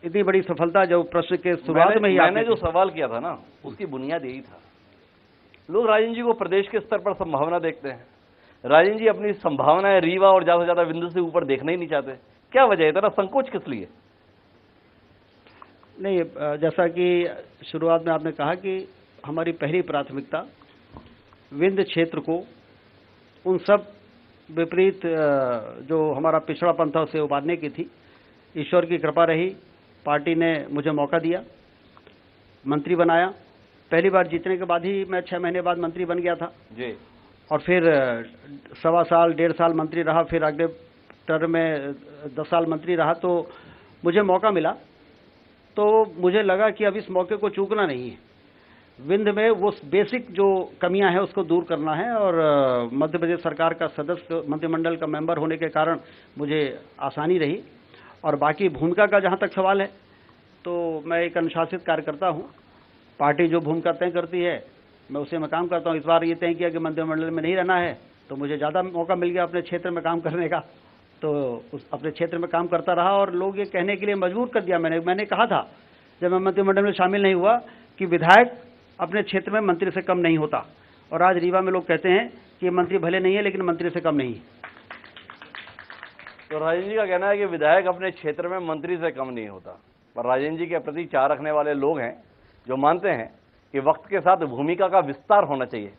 इतनी बड़ी सफलता जो प्रश्न के शुरुआत में ही मैंने जो सवाल किया था ना, उसकी बुनियाद यही था। लोग राजन जी को प्रदेश के स्तर पर संभावना देखते हैं, राजन जी अपनी संभावनाएं रीवा और ज्यादा से ज्यादा विंध्य से ऊपर देखना ही नहीं चाहते। क्या वजह है, इतना संकोच किस लिए? नहीं, जैसा कि शुरुआत में आपने कहा कि हमारी पहली प्राथमिकता विंध्य क्षेत्र को उन सब विपरीत जो हमारा पिछड़ापन था उसे उबारने की थी। ईश्वर की कृपा रही, पार्टी ने मुझे मौका दिया, मंत्री बनाया। पहली बार जीतने के बाद ही मैं 6 महीने बाद मंत्री बन गया था जी, और फिर 1.25 साल 1.5 साल मंत्री रहा, फिर अगले टर्म में 10 साल मंत्री रहा। तो मुझे मौका मिला, तो मुझे लगा कि अब इस मौके को चूकना नहीं है। विंध्य में वो बेसिक जो कमियां हैं उसको दूर करना है, और मध्य प्रदेश सरकार का सदस्य, मंत्रिमंडल का मेंबर होने के कारण मुझे आसानी रही। और बाकी भूमिका का जहां तक सवाल है, तो मैं एक अनुशासित कार्यकर्ता हूं, पार्टी जो भूमिका तय करती है मैं उसे मैं काम करता हूं। इस बार ये तय किया कि मंत्रिमंडल में नहीं रहना है, तो मुझे ज़्यादा मौका मिल गया अपने क्षेत्र में काम करने का, तो उस अपने क्षेत्र में काम करता रहा। और लोग ये कहने के लिए मजबूर कर दिया, मैंने कहा था जब मैं मंत्रिमंडल में शामिल नहीं हुआ कि विधायक अपने क्षेत्र में मंत्री से कम नहीं होता, और आज रीवा में लोग कहते हैं कि मंत्री भले नहीं है लेकिन मंत्री से कम नहीं है। तो राजन जी का कहना है कि विधायक अपने क्षेत्र में मंत्री से कम नहीं होता, पर राजन जी के प्रति चाह रखने वाले लोग हैं जो मानते हैं कि वक्त के साथ भूमिका का विस्तार होना चाहिए,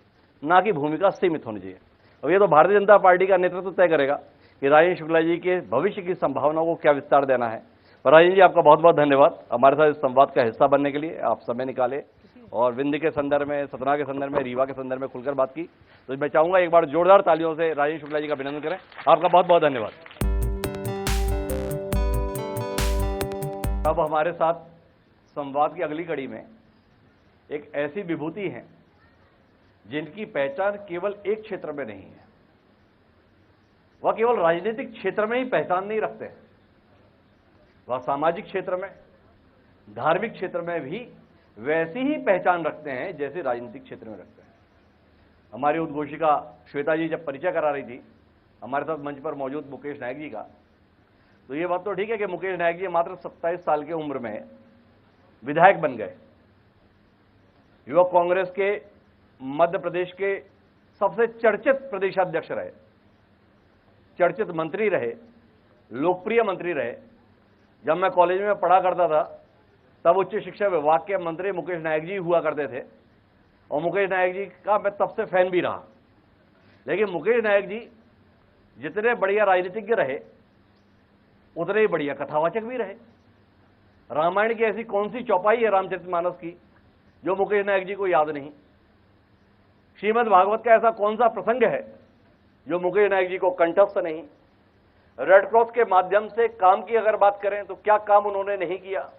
ना कि भूमिका सीमित होनी चाहिए। और ये तो भारतीय जनता पार्टी का नेतृत्व तय करेगा कि राजेंद्र शुक्ला जी के भविष्य की संभावनाओं को क्या विस्तार देना है। और राजेंद्र जी, आपका बहुत बहुत धन्यवाद हमारे साथ इस संवाद का हिस्सा बनने के लिए। आप समय निकाले और विंध्य के संदर्भ में, सतना के संदर्भ में, रीवा के संदर्भ में खुलकर बात की, तो मैं चाहूंगा एक बार जोरदार तालियों से राजेंद्र शुक्ला जी का अभिनंदन करें। आपका बहुत बहुत धन्यवाद। अब हमारे साथ संवाद की अगली कड़ी में एक ऐसी विभूति हैं जिनकी पहचान केवल एक क्षेत्र में नहीं है, वह केवल राजनीतिक क्षेत्र में ही पहचान नहीं रखते हैं, वह सामाजिक क्षेत्र में, धार्मिक क्षेत्र में भी वैसी ही पहचान रखते हैं जैसे राजनीतिक क्षेत्र में रखते हैं। हमारी उद्घोषिका श्वेता जी जब परिचय करा रही थी हमारे साथ मंच पर मौजूद मुकेश नायक जी का, तो ये बात तो ठीक है कि मुकेश नायक जी मात्र 27 साल की उम्र में विधायक बन गए, युवक कांग्रेस के मध्य प्रदेश के सबसे चर्चित प्रदेशाध्यक्ष रहे, चर्चित मंत्री रहे, लोकप्रिय मंत्री रहे। जब मैं कॉलेज में पढ़ा करता था तब उच्च शिक्षा विभाग के मंत्री मुकेश नायक जी हुआ करते थे और मुकेश नायक जी का मैं तब से फैन भी रहा। लेकिन मुकेश नायक जी जितने बढ़िया राजनीतिज्ञ रहे उतने ही बढ़िया कथावाचक भी रहे। रामायण की ऐसी कौन सी चौपाई है रामचरितमानस की जो मुकेश नायक जी को याद नहीं? श्रीमद् भागवत का ऐसा कौन सा प्रसंग है जो मुकेश नायक जी को कंठस्थ नहीं? रेड क्रॉस के माध्यम से काम की अगर बात करें तो क्या काम उन्होंने नहीं किया?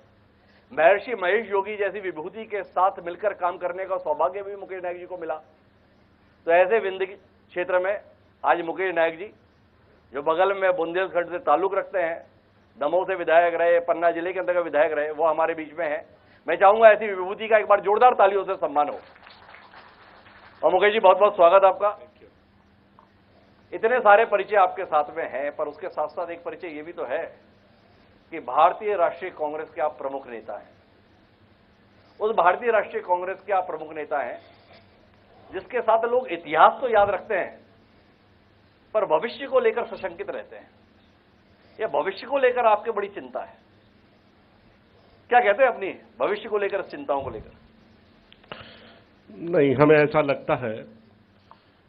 महर्षि महेश योगी जैसी विभूति के साथ मिलकर काम करने का सौभाग्य भी मुकेश नायक जी को मिला। तो ऐसे विंध्य क्षेत्र में आज मुकेश नायक जी जो बगल में बुंदेलखंड से ताल्लुक रखते हैं, दमोह से विधायक रहे, पन्ना जिले के अंतर्गत विधायक रहे, वो हमारे बीच में है। मैं चाहूंगा ऐसी विभूति का एक बार जोरदार तालियों से सम्मान हो। और मुकेश जी बहुत बहुत स्वागत आपका। इतने सारे परिचय आपके साथ में हैं, पर उसके साथ साथ एक परिचय ये भी तो है कि भारतीय राष्ट्रीय कांग्रेस के आप प्रमुख नेता हैं। उस भारतीय राष्ट्रीय कांग्रेस के आप प्रमुख नेता हैं जिसके साथ लोग इतिहास तो याद रखते हैं पर भविष्य को लेकर सशंकित रहते हैं। यह भविष्य को लेकर आपके बड़ी चिंता है, क्या कहते हैं अपनी भविष्य को लेकर, चिंताओं को लेकर? नहीं, हमें ऐसा लगता है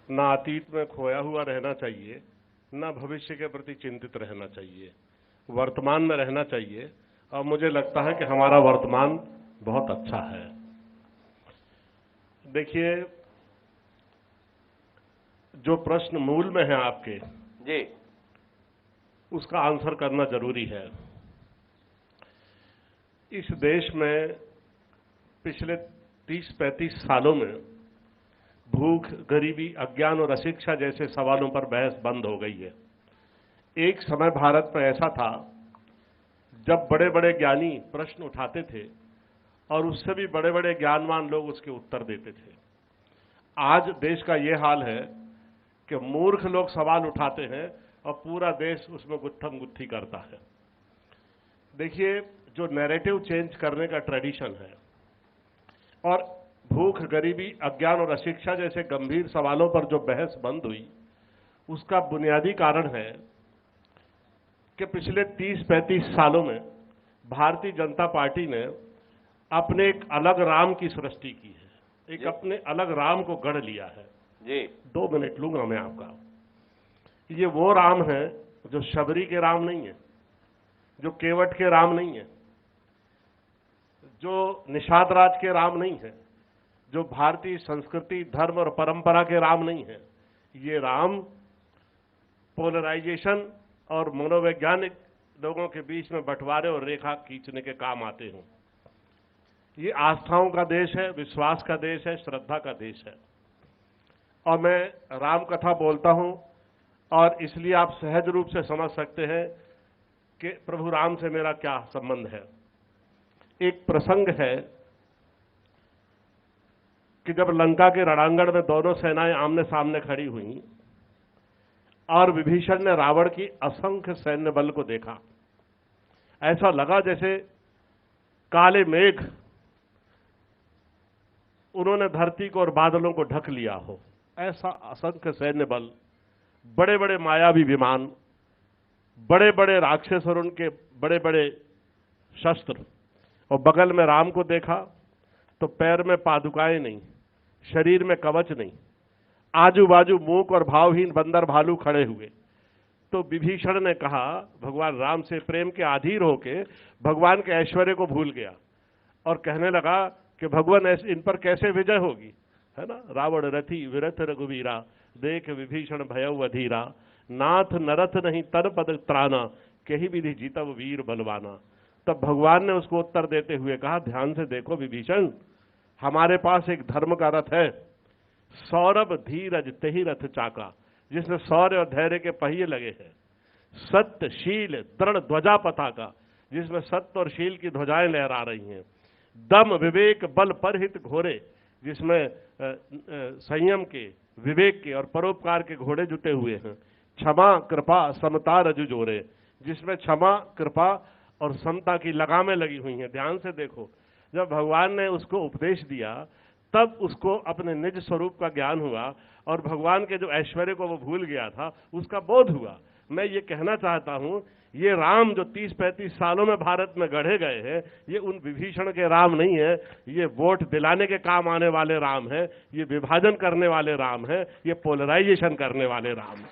ना अतीत में खोया हुआ रहना चाहिए, ना भविष्य के प्रति चिंतित रहना चाहिए, वर्तमान में रहना चाहिए। और मुझे लगता है कि हमारा वर्तमान बहुत अच्छा है। देखिए, जो प्रश्न मूल में है आपके जी, उसका आंसर करना जरूरी है। इस देश में पिछले 30-35 सालों में भूख, गरीबी, अज्ञान और अशिक्षा जैसे सवालों पर बहस बंद हो गई है। एक समय भारत में ऐसा था जब बड़े बड़े ज्ञानी प्रश्न उठाते थे और उससे भी बड़े बड़े ज्ञानवान लोग उसके उत्तर देते थे। आज देश का ये हाल है कि मूर्ख लोग सवाल उठाते हैं और पूरा देश उसमें गुत्थम गुत्थी करता है। देखिए, जो नैरेटिव चेंज करने का ट्रेडिशन है और भूख, गरीबी, अज्ञान और अशिक्षा जैसे गंभीर सवालों पर जो बहस बंद हुई, उसका बुनियादी कारण है कि पिछले 30-35 सालों में भारतीय जनता पार्टी ने अपने एक अलग राम की सृष्टि की है, एक अपने अलग राम को गढ़ लिया है। जी, 2 मिनट लूंगा मैं आपका। ये वो राम है जो शबरी के राम नहीं है, जो केवट के राम नहीं है, जो निषाद राज के राम नहीं है, जो भारतीय संस्कृति, धर्म और परंपरा के राम नहीं है। ये राम पोलराइजेशन और मनोवैज्ञानिक लोगों के बीच में बंटवारे और रेखा खींचने के काम आते हैं। ये आस्थाओं का देश है, विश्वास का देश है, श्रद्धा का देश है। और मैं राम कथा बोलता हूं और इसलिए आप सहज रूप से समझ सकते हैं कि प्रभु राम से मेरा क्या संबंध है। एक प्रसंग है कि जब लंका के रणांगण में दोनों सेनाएं आमने सामने खड़ी हुई और विभीषण ने रावण की असंख्य सैन्य बल को देखा, ऐसा लगा जैसे काले मेघ उन्होंने धरती को और बादलों को ढक लिया हो। ऐसा असंख्य सैन्य बल, बड़े बड़े मायावी विमान, बड़े बड़े राक्षस और उनके बड़े बड़े शस्त्र। और बगल में राम को देखा तो पैर में पादुकाएं नहीं, शरीर में कवच नहीं, आजू बाजू मूक और भावहीन बंदर भालू खड़े हुए। तो विभीषण ने कहा, भगवान राम से प्रेम के अधीर होके भगवान के ऐश्वर्य को भूल गया और कहने लगा कि भगवान इन पर कैसे विजय होगी, है ना। रावण रथी विरथ रघुवीरा, देख विभीषण भयउ अधीरा, नाथ नरथ नहीं तर पद त्राना, कही विधि जीतव वीर बलवाना। तब भगवान ने उसको उत्तर देते हुए कहा, ध्यान से देखो विभीषण, हमारे पास एक धर्म का रथ है, सौरभ धीरज तेहि रथ चाका, जिसमें शौर्य और धैर्य के पहिए लगे हैं। सत्य शील दृढ़ ध्वजा पताका, जिसमें सत्य और शील की ध्वजाएं लहरा रही हैं। दम विवेक बल परहित घोरे, जिसमें संयम के, विवेक के और परोपकार के घोड़े जुटे हुए हैं। क्षमा कृपा समता रजु जोरे, जिसमें क्षमा कृपा और समता की लगामें लगी हुई हैं। ध्यान से देखो, जब भगवान ने उसको उपदेश दिया तब उसको अपने निज स्वरूप का ज्ञान हुआ और भगवान के जो ऐश्वर्य को वो भूल गया था उसका बोध हुआ। मैं ये कहना चाहता हूं, ये राम जो 30-35 सालों में भारत में गढ़े गए हैं, ये उन विभीषण के राम नहीं है, ये वोट दिलाने के काम आने वाले राम है, ये विभाजन करने वाले राम है, ये पोलराइजेशन करने वाले राम है।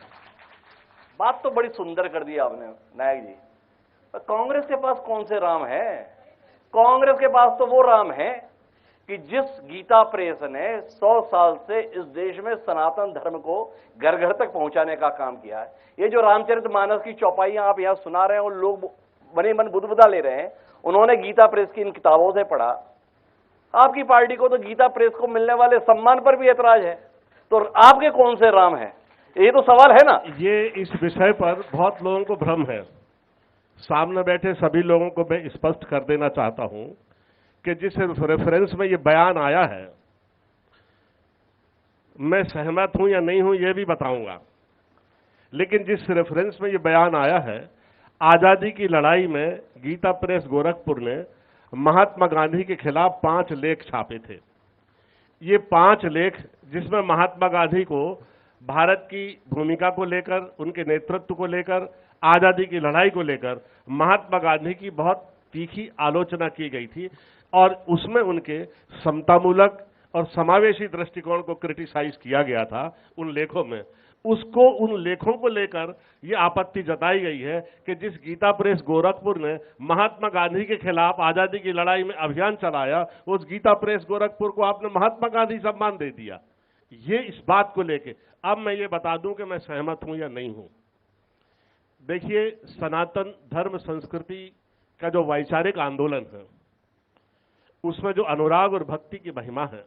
बात तो बड़ी सुंदर कर दी आपने नायक जी, पर कांग्रेस के पास कौन से राम है? कांग्रेस के पास तो वो राम है कि जिस गीता प्रेस ने 100 साल से इस देश में सनातन धर्म को घर घर तक पहुंचाने का काम किया है। ये जो रामचरितमानस की चौपाइयां आप यहां सुना रहे हैं और लोग बने मन बुदबुदा ले रहे हैं, उन्होंने गीता प्रेस की इन किताबों से पढ़ा। आपकी पार्टी को तो गीता प्रेस को मिलने वाले सम्मान पर भी ऐतराज है, तो आपके कौन से राम है? ये तो सवाल है ना। ये इस विषय पर बहुत लोगों को भ्रम है। सामने बैठे सभी लोगों को मैं स्पष्ट कर देना चाहता हूं कि जिस रेफरेंस में ये बयान आया है, मैं सहमत हूं या नहीं हूं ये भी बताऊंगा, लेकिन जिस रेफरेंस में ये बयान आया है, आजादी की लड़ाई में गीता प्रेस गोरखपुर ने महात्मा गांधी के खिलाफ 5 लेख छापे थे। ये 5 लेख, जिसमें महात्मा गांधी को भारत की भूमिका को लेकर, उनके नेतृत्व को लेकर, आजादी की लड़ाई को लेकर महात्मा गांधी की बहुत तीखी आलोचना की गई थी और उसमें उनके समतामूलक और समावेशी दृष्टिकोण को क्रिटिसाइज किया गया था उन लेखों में। उसको, उन लेखों को लेकर यह आपत्ति जताई गई है कि जिस गीता प्रेस गोरखपुर ने महात्मा गांधी के खिलाफ आजादी की लड़ाई में अभियान चलाया, उस गीता प्रेस गोरखपुर को आपने महात्मा गांधी सम्मान दे दिया। ये इस बात को लेके अब मैं ये बता दूं कि मैं सहमत हूं या नहीं हूं। देखिए, सनातन धर्म संस्कृति का जो वैचारिक आंदोलन है, उसमें जो अनुराग और भक्ति की महिमा है,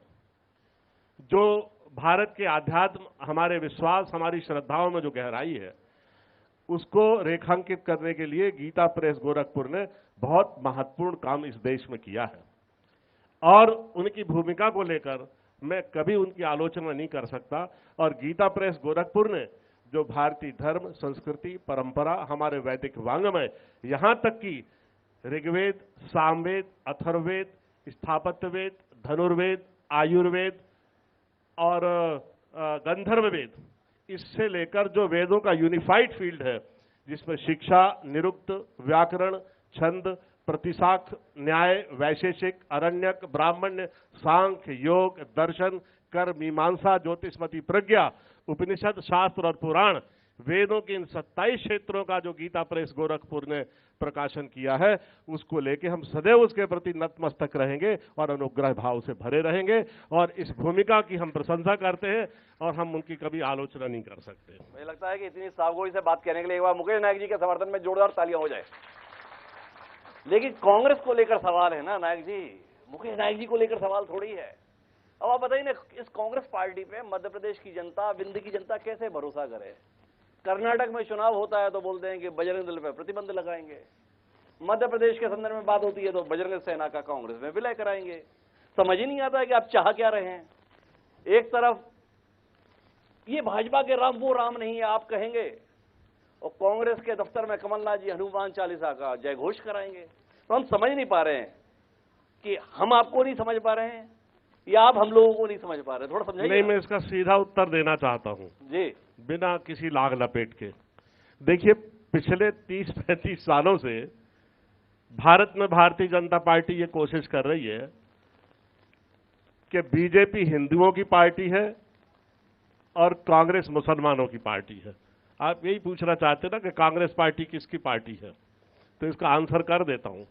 जो भारत के आध्यात्म, हमारे विश्वास, हमारी श्रद्धाओं में जो गहराई है, उसको रेखांकित करने के लिए गीता प्रेस गोरखपुर ने बहुत महत्वपूर्ण काम इस देश में किया है और उनकी भूमिका को लेकर मैं कभी उनकी आलोचना नहीं कर सकता। और गीता प्रेस गोरखपुर ने जो भारतीय धर्म, संस्कृति, परंपरा, हमारे वैदिक वांग्मय, यहां तक कि ऋग्वेद, सामवेद, अथर्ववेद, स्थापत्यवेद, धनुर्वेद, आयुर्वेद और गंधर्ववेद, इससे लेकर जो वेदों का यूनिफाइड फील्ड है, जिसमें शिक्षा, निरुक्त, व्याकरण, छंद, प्रतिशाख, न्याय, वैशेषिक, अरण्यक, ब्राह्मण्य, सांख्य, योग, दर्शन, कर्म, मीमांसा, ज्योतिषमती प्रज्ञा, उपनिषद, शास्त्र और पुराण, वेदों के इन 27 क्षेत्रों का जो गीता प्रेस गोरखपुर ने प्रकाशन किया है, उसको लेके हम सदैव उसके प्रति नतमस्तक रहेंगे और अनुग्रह भाव से भरे रहेंगे और इस भूमिका की हम प्रशंसा करते हैं और हम उनकी कभी आलोचना नहीं कर सकते। मुझे लगता है कि इतनी सावगोई से बात कहने के लिए एक बार मुकेश नायक जी के समर्थन में जोरदार तालियां हो जाए। लेकिन कांग्रेस को लेकर सवाल है ना नायक जी, मुकेश नायक जी को लेकर सवाल थोड़ी है। अब आप बताइए ना, इस कांग्रेस पार्टी पे मध्य प्रदेश की जनता, विंध्य की जनता कैसे भरोसा करे? कर्नाटक में चुनाव होता है तो बोलते हैं कि बजरंग दल पे प्रतिबंध लगाएंगे, मध्य प्रदेश के संदर्भ में बात होती है तो बजरंग सेना का कांग्रेस में विलय कराएंगे। समझ ही नहीं आता है कि आप चाह क्या रहे हैं। एक तरफ ये भाजपा के राम वो राम नहीं है आप कहेंगे, और कांग्रेस के दफ्तर में कमलनाथ जी हनुमान चालीसा का जय घोष कराएंगे। तो हम समझ नहीं पा रहे हैं कि हम आपको नहीं समझ पा रहे हैं या आप हम लोगों को नहीं समझ पा रहे। थोड़ा समझाइए। नहीं, मैं इसका सीधा उत्तर देना चाहता हूं जी, बिना किसी लाग लपेट के। देखिए, पिछले 30-35 सालों से भारत में भारतीय जनता पार्टी ये कोशिश कर रही है कि बीजेपी हिंदुओं की पार्टी है और कांग्रेस मुसलमानों की पार्टी है। आप यही पूछना चाहते ना कि कांग्रेस पार्टी किसकी पार्टी है, तो इसका आंसर कर देता हूं।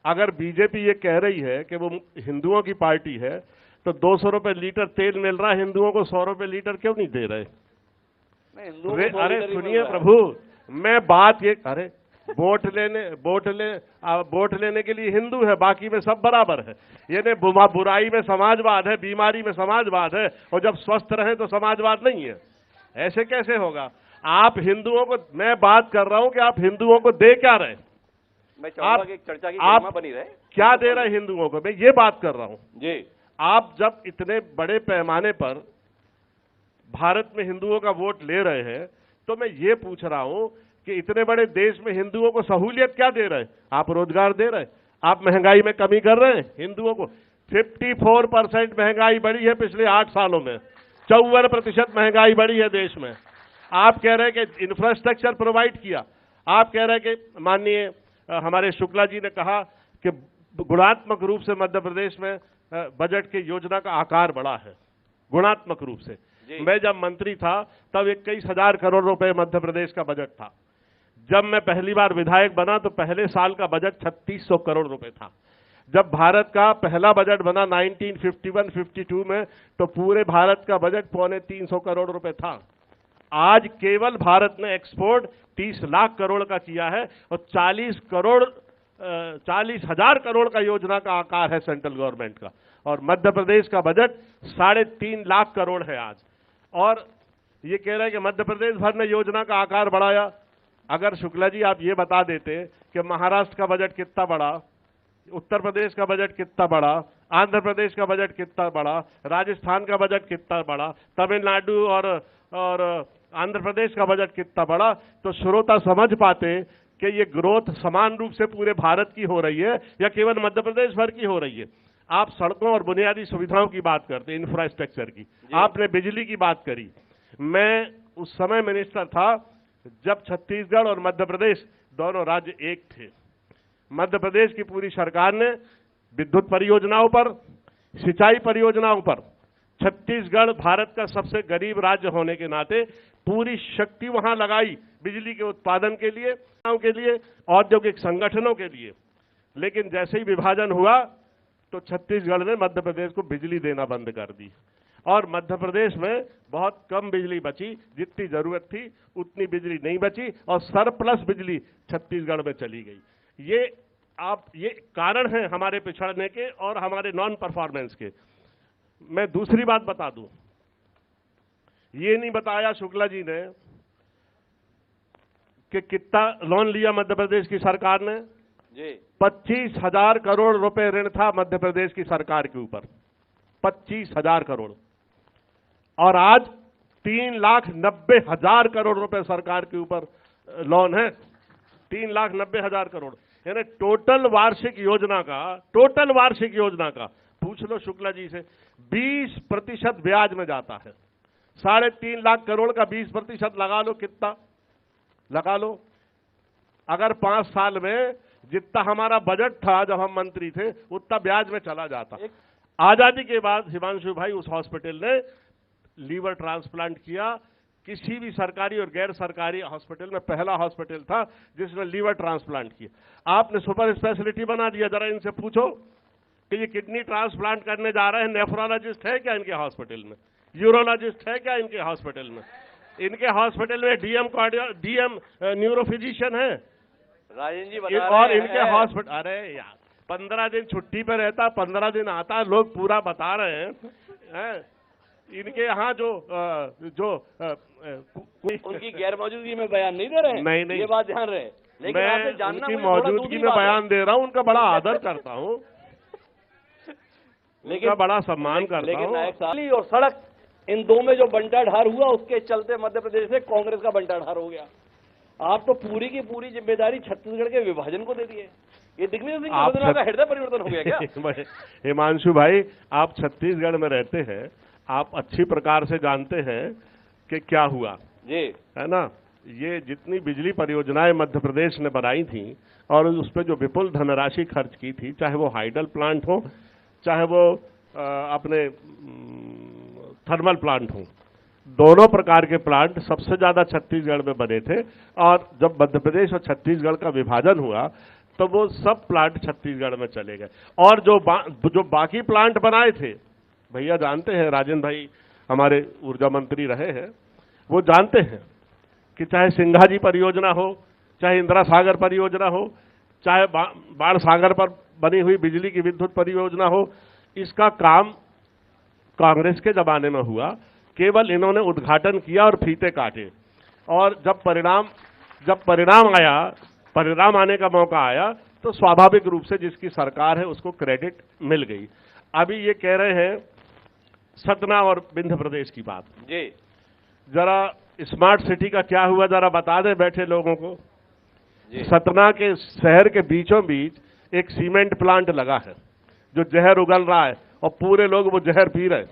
अगर बीजेपी ये कह रही है कि वो हिंदुओं की पार्टी है, तो 200 रुपए लीटर तेल मिल रहा है, हिंदुओं को 100 रुपए लीटर क्यों नहीं दे रहे? अरे सुनिए प्रभु, मैं बात ये, अरे वोट लेने के लिए हिंदू है, बाकी में सब बराबर है। ये बुराई में समाजवाद है, बीमारी में समाजवाद है, और जब स्वस्थ रहे तो समाजवाद नहीं है। ऐसे कैसे होगा? आप हिंदुओं को, मैं बात कर रहा हूं कि आप हिंदुओं को दे क्या रहे? मैं चाहूंगा कि एक चर्चा की आप बनी रहे। क्या दे रहे हिंदुओं को, मैं ये बात कर रहा हूं। जी, आप जब इतने बड़े पैमाने पर भारत में हिंदुओं का वोट ले रहे हैं, तो मैं ये पूछ रहा हूं कि इतने बड़े देश में हिंदुओं को सहूलियत क्या दे रहे हैं? आप रोजगार दे रहे हैं, आप महंगाई में कमी कर रहे हैं हिंदुओं को। 54% महंगाई बढ़ी है पिछले 8 सालों में, 54% महंगाई बढ़ी है देश में। आप कह रहे हैं कि इंफ्रास्ट्रक्चर प्रोवाइड किया, आप कह रहे हैं कि माननीय हमारे शुक्ला जी ने कहा कि गुणात्मक रूप से मध्य प्रदेश में बजट की योजना का आकार बढ़ा है, गुणात्मक रूप से। मैं जब मंत्री था तब 21,000 करोड़ रुपए मध्य प्रदेश का बजट था। जब मैं पहली बार विधायक बना तो पहले साल का बजट 3600 करोड़ रुपए था। जब भारत का पहला बजट बना 1951-52 में तो पूरे भारत का बजट 225 करोड़ रुपए था। आज केवल भारत ने एक्सपोर्ट 30 लाख करोड़ का किया है और 40,000 करोड़ का योजना का आकार है सेंट्रल गवर्नमेंट का, और मध्य प्रदेश का बजट 3.5 लाख करोड़ है आज। और ये कह रहे हैं कि मध्य प्रदेश भर ने योजना का आकार बढ़ाया। अगर शुक्ला जी आप ये बता देते कि महाराष्ट्र का बजट कितना बढ़ा, उत्तर प्रदेश का बजट कितना बढ़ा, आंध्र प्रदेश का बजट कितना बढ़ा, राजस्थान का बजट कितना बढ़ा, तमिलनाडु और आंध्र प्रदेश का बजट कितना बढ़ा, तो श्रोता समझ पाते कि ये ग्रोथ समान रूप से पूरे भारत की हो रही है या केवल मध्य प्रदेश भर की हो रही है। आप सड़कों और बुनियादी सुविधाओं की बात करते हैं, इंफ्रास्ट्रक्चर की, आपने बिजली की बात करी। मैं उस समय मिनिस्टर था जब छत्तीसगढ़ और मध्य प्रदेश दोनों राज्य एक थे। मध्य प्रदेश की पूरी सरकार ने विद्युत परियोजनाओं पर, सिंचाई परियोजनाओं पर, छत्तीसगढ़ भारत का सबसे गरीब राज्य होने के नाते पूरी शक्ति वहां लगाई बिजली के उत्पादन के लिए, औद्योगिक संगठनों के लिए। लेकिन जैसे ही विभाजन हुआ तो छत्तीसगढ़ ने मध्य प्रदेश को बिजली देना बंद कर दी और मध्य प्रदेश में बहुत कम बिजली बची, जितनी जरूरत थी उतनी बिजली नहीं बची और सरप्लस बिजली छत्तीसगढ़ में चली गई। ये कारण है हमारे पिछड़ने के और हमारे नॉन परफॉर्मेंस के। मैं दूसरी बात बता दूं, ये नहीं बताया शुक्ला जी ने कि कितना लोन लिया मध्य प्रदेश की सरकार ने। जी 25,000 करोड़ रुपए ऋण था मध्य प्रदेश की सरकार के ऊपर, 25,000 करोड़, और आज 3,90,000 करोड़ रुपए सरकार के ऊपर लोन है। 3,90,000 करोड़, यानी टोटल वार्षिक योजना का पूछ लो शुक्ला जी से, 20% ब्याज में जाता है। 3.5 लाख करोड़ का 20% लगा लो, कितना लगा लो। अगर 5 साल में जितना हमारा बजट था जब हम मंत्री थे उतना ब्याज में चला जाता। आजादी के बाद हिमांशु भाई उस हॉस्पिटल ने लीवर ट्रांसप्लांट किया। किसी भी सरकारी और गैर सरकारी हॉस्पिटल में पहला हॉस्पिटल था जिसने लीवर ट्रांसप्लांट किया। आपने सुपर स्पेशलिटी बना दिया। जरा इनसे पूछो कि ये किडनी ट्रांसप्लांट करने जा रहे हैं, नेफ्रोलॉजिस्ट है क्या इनके हॉस्पिटल में, यूरोलॉजिस्ट है क्या इनके हॉस्पिटल में, इनके हॉस्पिटल में डीएम न्यूरोफिजिशियन है राजेंद्र जी बता और रहे इनके हॉस्पिटल। अरे यार 15 दिन छुट्टी पे रहता, 15 दिन आता, लोग पूरा बता रहे हैं। इनके यहाँ जो उनकी गैर मौजूदगी में बयान नहीं दे रहे हैं, नहीं ये बात ध्यान रहे। लेकिन आपने जानना उनकी मौजूदगी में बयान दे रहा हूँ, उनका बड़ा आदर करता हूँ, लेकिन बड़ा सम्मान करता हूँ। नायक साहब और सड़क, इन दो में जो बंटाढार हुआ उसके चलते मध्य प्रदेश में कांग्रेस का बंटाढार हो गया। आप तो पूरी की पूरी जिम्मेदारी छत्तीसगढ़ के विभाजन को दे दिए। ये दिग्विजय सिंह योजना का हृदय परिवर्तन हो गया क्या? हिमांशु भाई, आप छत्तीसगढ़ में रहते हैं, आप अच्छी प्रकार से जानते हैं कि क्या हुआ जी, है ना। ये जितनी बिजली परियोजनाएं मध्य प्रदेश ने बनाई थी और उस पर जो विपुल धनराशि खर्च की थी, चाहे वो हाइडल प्लांट हो, चाहे वो अपने थर्मल प्लांट हो, दोनों प्रकार के प्लांट सबसे ज्यादा छत्तीसगढ़ में बने थे। और जब मध्य प्रदेश और छत्तीसगढ़ का विभाजन हुआ तो वो सब प्लांट छत्तीसगढ़ में चले गए। और जो बाकी प्लांट बनाए थे, भैया जानते हैं, राजेंद्र भाई हमारे ऊर्जा मंत्री रहे हैं, वो जानते हैं कि चाहे सिंघाजी परियोजना हो, चाहे इंदिरा सागर परियोजना हो, चाहे बाण सागर पर बनी हुई बिजली की विद्युत परियोजना हो, इसका काम कांग्रेस के जमाने में हुआ। केवल इन्होंने उद्घाटन किया और फीते काटे, और जब परिणाम आने का मौका आया तो स्वाभाविक रूप से जिसकी सरकार है उसको क्रेडिट मिल गई। अभी ये कह रहे हैं सतना और विंध्य प्रदेश की बात। जी, जरा स्मार्ट सिटी का क्या हुआ जरा बता दें बैठे लोगों को। सतना के शहर के बीचों बीच एक सीमेंट प्लांट लगा है जो जहर उगल रहा है और पूरे लोग वो जहर पी रहे हैं।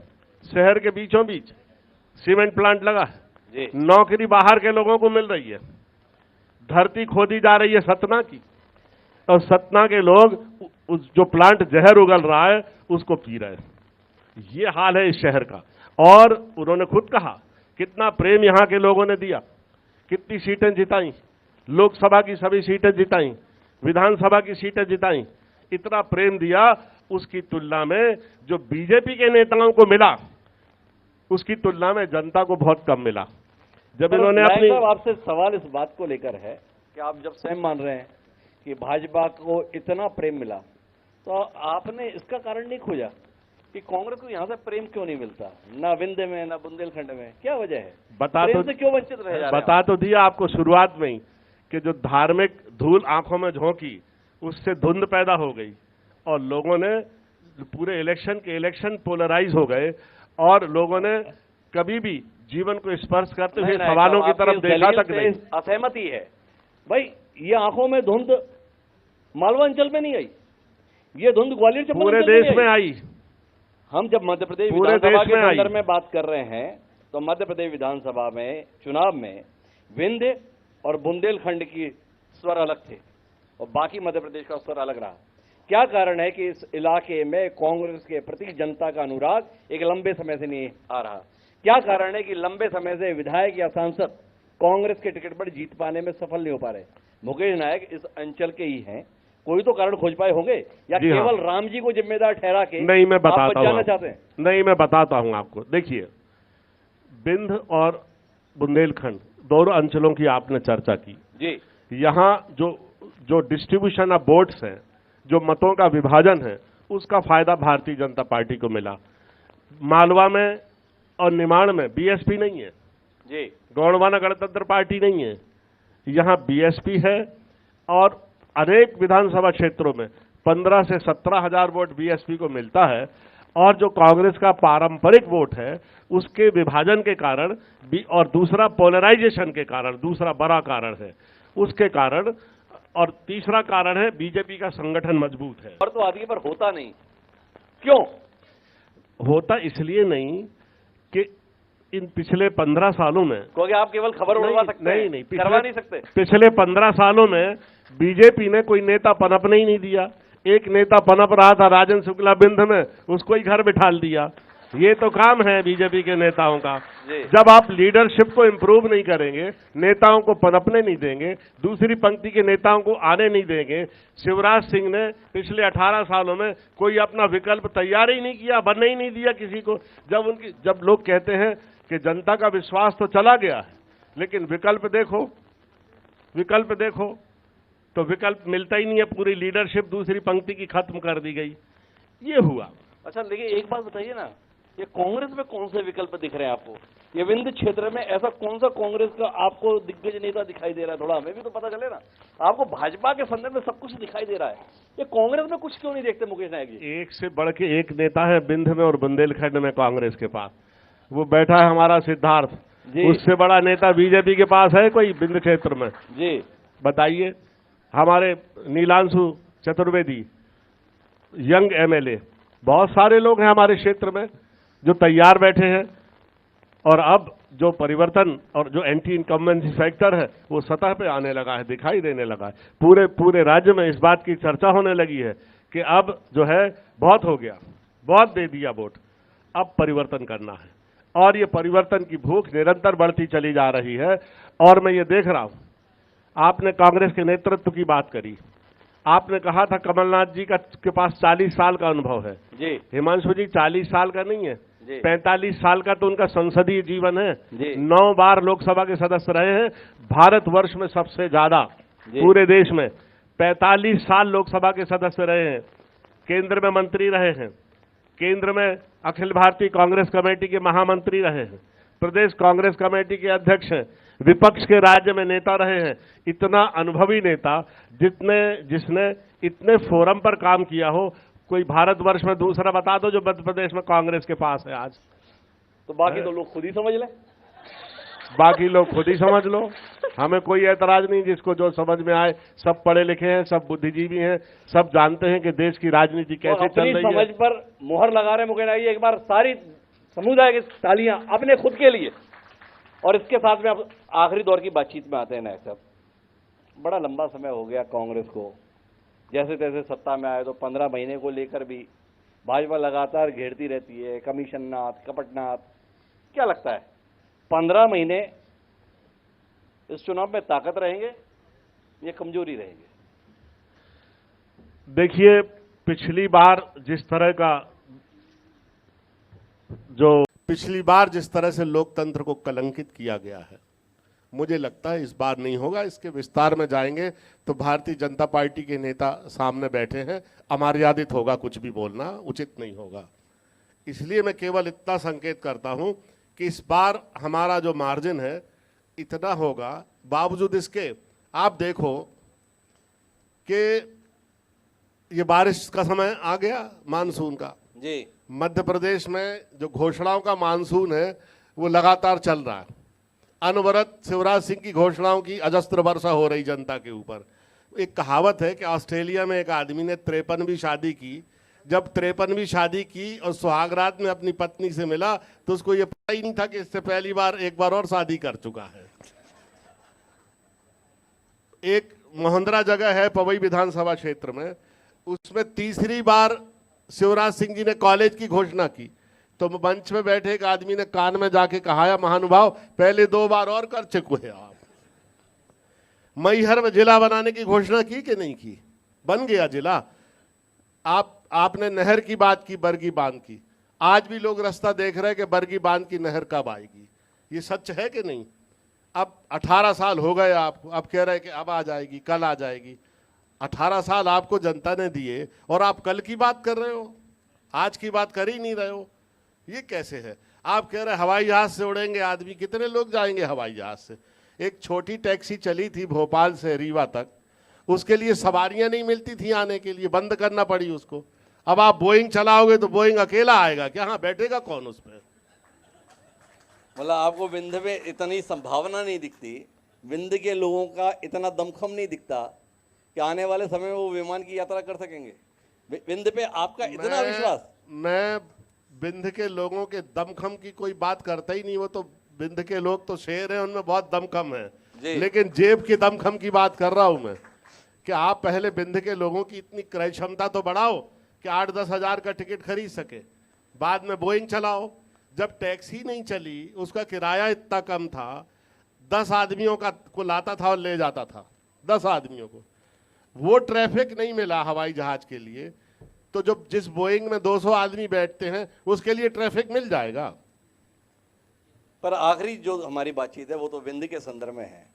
शहर के बीचों बीच सीमेंट प्लांट लगा है, नौकरी बाहर के लोगों को मिल रही है, धरती खोदी जा रही है सतना की, और सतना के लोग उस जो प्लांट जहर उगल रहा है उसको पी रहे हैं। ये हाल है इस शहर का। और उन्होंने खुद कहा कितना प्रेम यहां के लोगों ने दिया, कितनी सीटें जिताई, लोकसभा की सभी सीटें जिताई, विधानसभा की सीटें जिताई, इतना प्रेम दिया। उसकी तुलना में जो बीजेपी के नेताओं को मिला उसकी तुलना में जनता को बहुत कम मिला। जब इन्होंने अपनी आपसे सवाल इस बात को लेकर है कि आप जब स्वयं मान रहे हैं कि भाजपा को इतना प्रेम मिला, तो आपने इसका कारण नहीं खोजा कि कांग्रेस को यहां से प्रेम क्यों नहीं मिलता, ना विंध्य में ना बुंदेलखंड में, क्या वजह है? प्रेम से क्यों वंचित रह जा रहे हैं? बता तो दिया आपको शुरुआत में ही कि जो धार्मिक धूल आंखों में झोंकी उससे धुंध पैदा हो गई और लोगों ने पूरे इलेक्शन पोलराइज हो गए और लोगों ने कभी भी जीवन को स्पर्श करते हुए सवालों की तरफ देखा तक नहीं। असहमति है भाई, ये आंखों में धुंध मालवा अंचल में नहीं आई, ये धुंध ग्वालियर चंबल पूरे देश में आई। हम जब मध्य प्रदेश विधानसभा के संदर्भ में बात कर रहे हैं तो मध्य प्रदेश विधानसभा में चुनाव में विंध्य और बुंदेलखंड की स्वर अलग थे और बाकी मध्य प्रदेश का स्वर अलग रहा। क्या कारण है कि इस इलाके में कांग्रेस के प्रति जनता का अनुराग एक लंबे समय से नहीं आ रहा? क्या कारण है कि लंबे समय से विधायक या सांसद कांग्रेस के टिकट पर जीत पाने में सफल नहीं हो पा रहे? मुकेश नायक इस अंचल के ही हैं, कोई तो कारण खोज पाए होंगे या केवल राम जी को जिम्मेदार ठहरा के नहीं मैं बताता हूं चाहते हैं? नहीं मैं बताता हूं आपको। देखिए, बिंध और बुंदेलखंड दोनों अंचलों की आपने चर्चा की जी। यहां जो डिस्ट्रीब्यूशन ऑफ वोट्स है, जो मतों का विभाजन है, उसका फायदा भारतीय जनता पार्टी को मिला। मालवा में और निमाड़ में बीएसपी नहीं है जी, गौड़वाना गणतंत्र पार्टी नहीं है, यहां बीएसपी है और अनेक विधानसभा क्षेत्रों में 15 से 17 हजार वोट बीएसपी को मिलता है और जो कांग्रेस का पारंपरिक वोट है उसके विभाजन के कारण और दूसरा पोलराइजेशन के कारण, दूसरा बड़ा कारण है उसके कारण, और तीसरा कारण है बीजेपी का संगठन मजबूत है। और तो आदमी पर होता नहीं, क्यों होता? इसलिए नहीं कि इन पिछले 15 सालों में, क्योंकि आप केवल खबर उड़वा सकते हैं, नहीं करवा नहीं सकते। पिछले 15 सालों में बीजेपी ने कोई नेता पनपने ही नहीं दिया। एक नेता पनप रहा था राजेंद्र शुक्ला बिंध में, उसको ही घर बिठा दिया। ये तो काम है बीजेपी के नेताओं का। जब आप लीडरशिप को इंप्रूव नहीं करेंगे, नेताओं को पनपने नहीं देंगे, दूसरी पंक्ति के नेताओं को आने नहीं देंगे। शिवराज सिंह ने पिछले 18 सालों में कोई अपना विकल्प तैयार ही नहीं किया, बनने ही नहीं दिया किसी को। जब लोग कहते हैं कि जनता का विश्वास तो चला गया है, लेकिन विकल्प देखो तो विकल्प मिलता ही नहीं है। पूरी लीडरशिप दूसरी पंक्ति की खत्म कर दी गई, ये हुआ। अच्छा, लेकिन एक बात बताइए ना, ये कांग्रेस में कौन से विकल्प दिख रहे हैं आपको? ये विंध्य क्षेत्र में ऐसा कौन सा कांग्रेस का आपको दिग्गज नेता दिखाई दे रहा है? थोड़ा हमें भी तो पता चले ना। आपको भाजपा के संदर्भ में सब कुछ दिखाई दे रहा है, ये कांग्रेस में कुछ क्यों नहीं देखते मुकेश नायक जी? एक से बढ़ के एक नेता है विंध्य में और बुंदेलखंड में कांग्रेस के पास, वो बैठा है हमारा सिद्धार्थ। उससे बड़ा नेता बीजेपी के पास है कोई विंध्य क्षेत्र में? जी बताइए। हमारे नीलांशु चतुर्वेदी यंग एमएलए, बहुत सारे लोग हैं हमारे क्षेत्र में जो तैयार बैठे हैं। और अब जो परिवर्तन और जो एंटी इनकम्बेंसी फैक्टर है वो सतह पे आने लगा है, दिखाई देने लगा है। पूरे राज्य में इस बात की चर्चा होने लगी है कि अब जो है बहुत हो गया, बहुत दे दिया वोट, अब परिवर्तन करना है। और ये परिवर्तन की भूख निरंतर बढ़ती चली जा रही है। और मैं ये देख रहा हूं, आपने कांग्रेस के नेतृत्व की बात करी, आपने कहा था कमलनाथ जी के पास 40 साल का अनुभव है जी। हिमांशु जी 40 साल का नहीं है, 45 साल का तो उनका संसदीय जीवन है। 9 बार लोकसभा के सदस्य रहे हैं, भारतवर्ष में सबसे ज्यादा पूरे देश में 45 साल लोकसभा के सदस्य रहे हैं, केंद्र में मंत्री रहे हैं, केंद्र में अखिल भारतीय कांग्रेस कमेटी के महामंत्री रहे हैं, प्रदेश कांग्रेस कमेटी के अध्यक्ष हैं, विपक्ष के राज्य में नेता रहे हैं। इतना अनुभवी नेता जिसने इतने फोरम पर काम किया हो, कोई भारतवर्ष में दूसरा बता दो जो मध्य प्रदेश में कांग्रेस के पास है आज। तो बाकी तो लोग खुद ही समझ लें। बाकी लोग खुद ही समझ लो, हमें कोई एतराज नहीं, जिसको जो समझ में आए। सब पढ़े लिखे हैं, सब बुद्धिजीवी हैं, सब जानते हैं कि देश की राजनीति कैसे चल रही है। समझ पर मोहर लगा रहे मुकेश जी, एक बार सारी समुदाय की तालियां अपने खुद के लिए। और इसके साथ में अब आखिरी दौर की बातचीत में आते हैं नायक साहब। बड़ा लंबा समय हो गया कांग्रेस को, जैसे तैसे सत्ता में आए तो 15 महीने को लेकर भी भाजपा लगातार घेरती रहती है, कमीशननाथ, कपटनाथ। क्या लगता है 15 महीने इस चुनाव में ताकत रहेंगे या कमजोरी रहेंगे? देखिए, पिछली बार जिस तरह से लोकतंत्र को कलंकित किया गया है, मुझे लगता है इस बार नहीं होगा। इसके विस्तार में जाएंगे तो भारतीय जनता पार्टी के नेता सामने बैठे हैं, अमर्यादित होगा, कुछ भी बोलना उचित नहीं होगा। इसलिए मैं केवल इतना संकेत करता हूं कि इस बार हमारा जो मार्जिन है इतना होगा। बावजूद इसके आप देखो कि ये बारिश का समय आ गया, मानसून का जी। मध्य प्रदेश में जो घोषणाओं का मानसून है वो लगातार चल रहा है। अनवरत शिवराज सिंह की घोषणाओं की अजस्त्र वर्षा हो रही जनता के ऊपर। एक कहावत है कि ऑस्ट्रेलिया में एक आदमी ने 53वीं शादी की। जब 53वीं शादी की और सुहागरात में अपनी पत्नी से मिला तो उसको ये पता ही नहीं था कि इससे पहली बार एक बार और शादी कर चुका है। एक मोहंद्रा जगह है पवई विधानसभा क्षेत्र में, उसमें तीसरी बार शिवराज सिंह जी ने कॉलेज की घोषणा की तो मंच में बैठे एक आदमी ने कान में जाके कहा, या महानुभाव पहले 2 बार और कर चुके हैं आप। मैहर में जिला बनाने की घोषणा की कि नहीं की? बन गया जिला। आपने नहर की बात की, बरगी बांध की। आज भी लोग रास्ता देख रहे हैं कि बरगी बांध की नहर कब आएगी। ये सच है कि नहीं? अब 18 साल हो गए आपको, अब कह रहे हैं कि अब आ जाएगी, कल आ जाएगी। 18 साल आपको जनता ने दिए और आप कल की बात कर रहे हो, आज की बात कर ही नहीं रहे हो। ये कैसे है? आप कह रहे हवाई जहाज से उड़ेंगे आदमी, कितने लोग जाएंगे हवाई जहाज से? एक छोटी टैक्सी चली थी भोपाल से रीवा तक, उसके लिए सवारियां नहीं मिलती थी आने के लिए, बंद करना पड़ी उसको। अब आप बोइंग चलाओगे तो बोइंग अकेला आएगा क्या? हाँ, बैठेगा कौन उस पर? मतलब आपको विंध्य में इतनी संभावना नहीं दिखती, विंध्य के लोगों का इतना दमखम नहीं दिखता कि आने वाले समय में वो विमान की यात्रा कर सकेंगे? विंध्य पे आपका इतना विश्वास? मैं विंध्य के लोगों के दमखम की कोई बात करता ही नहीं। वो तो विंध्य के लोग तो शेर हैं, उनमें बहुत दमखम है, लेकिन जेब के दमखम की बात कर रहा हूं मैं कि आप पहले विंध्य के लोगों की इतनी क्रय क्षमता तो बढ़ाओ कि 8-10 हजार का टिकट खरीद सके, बाद में बोइंग चलाओ। जब टैक्सी नहीं चली, उसका किराया इतना कम था, 10 आदमियों को लाता था और ले जाता था, 10 आदमियों को। वो ट्रैफिक नहीं मिला हवाई जहाज के लिए, तो जब जिस बोइंग में 200 आदमी बैठते हैं उसके लिए ट्रैफिक मिल जाएगा। पर आखिरी जो हमारी बातचीत है वो तो विंध्य के संदर्भ में है।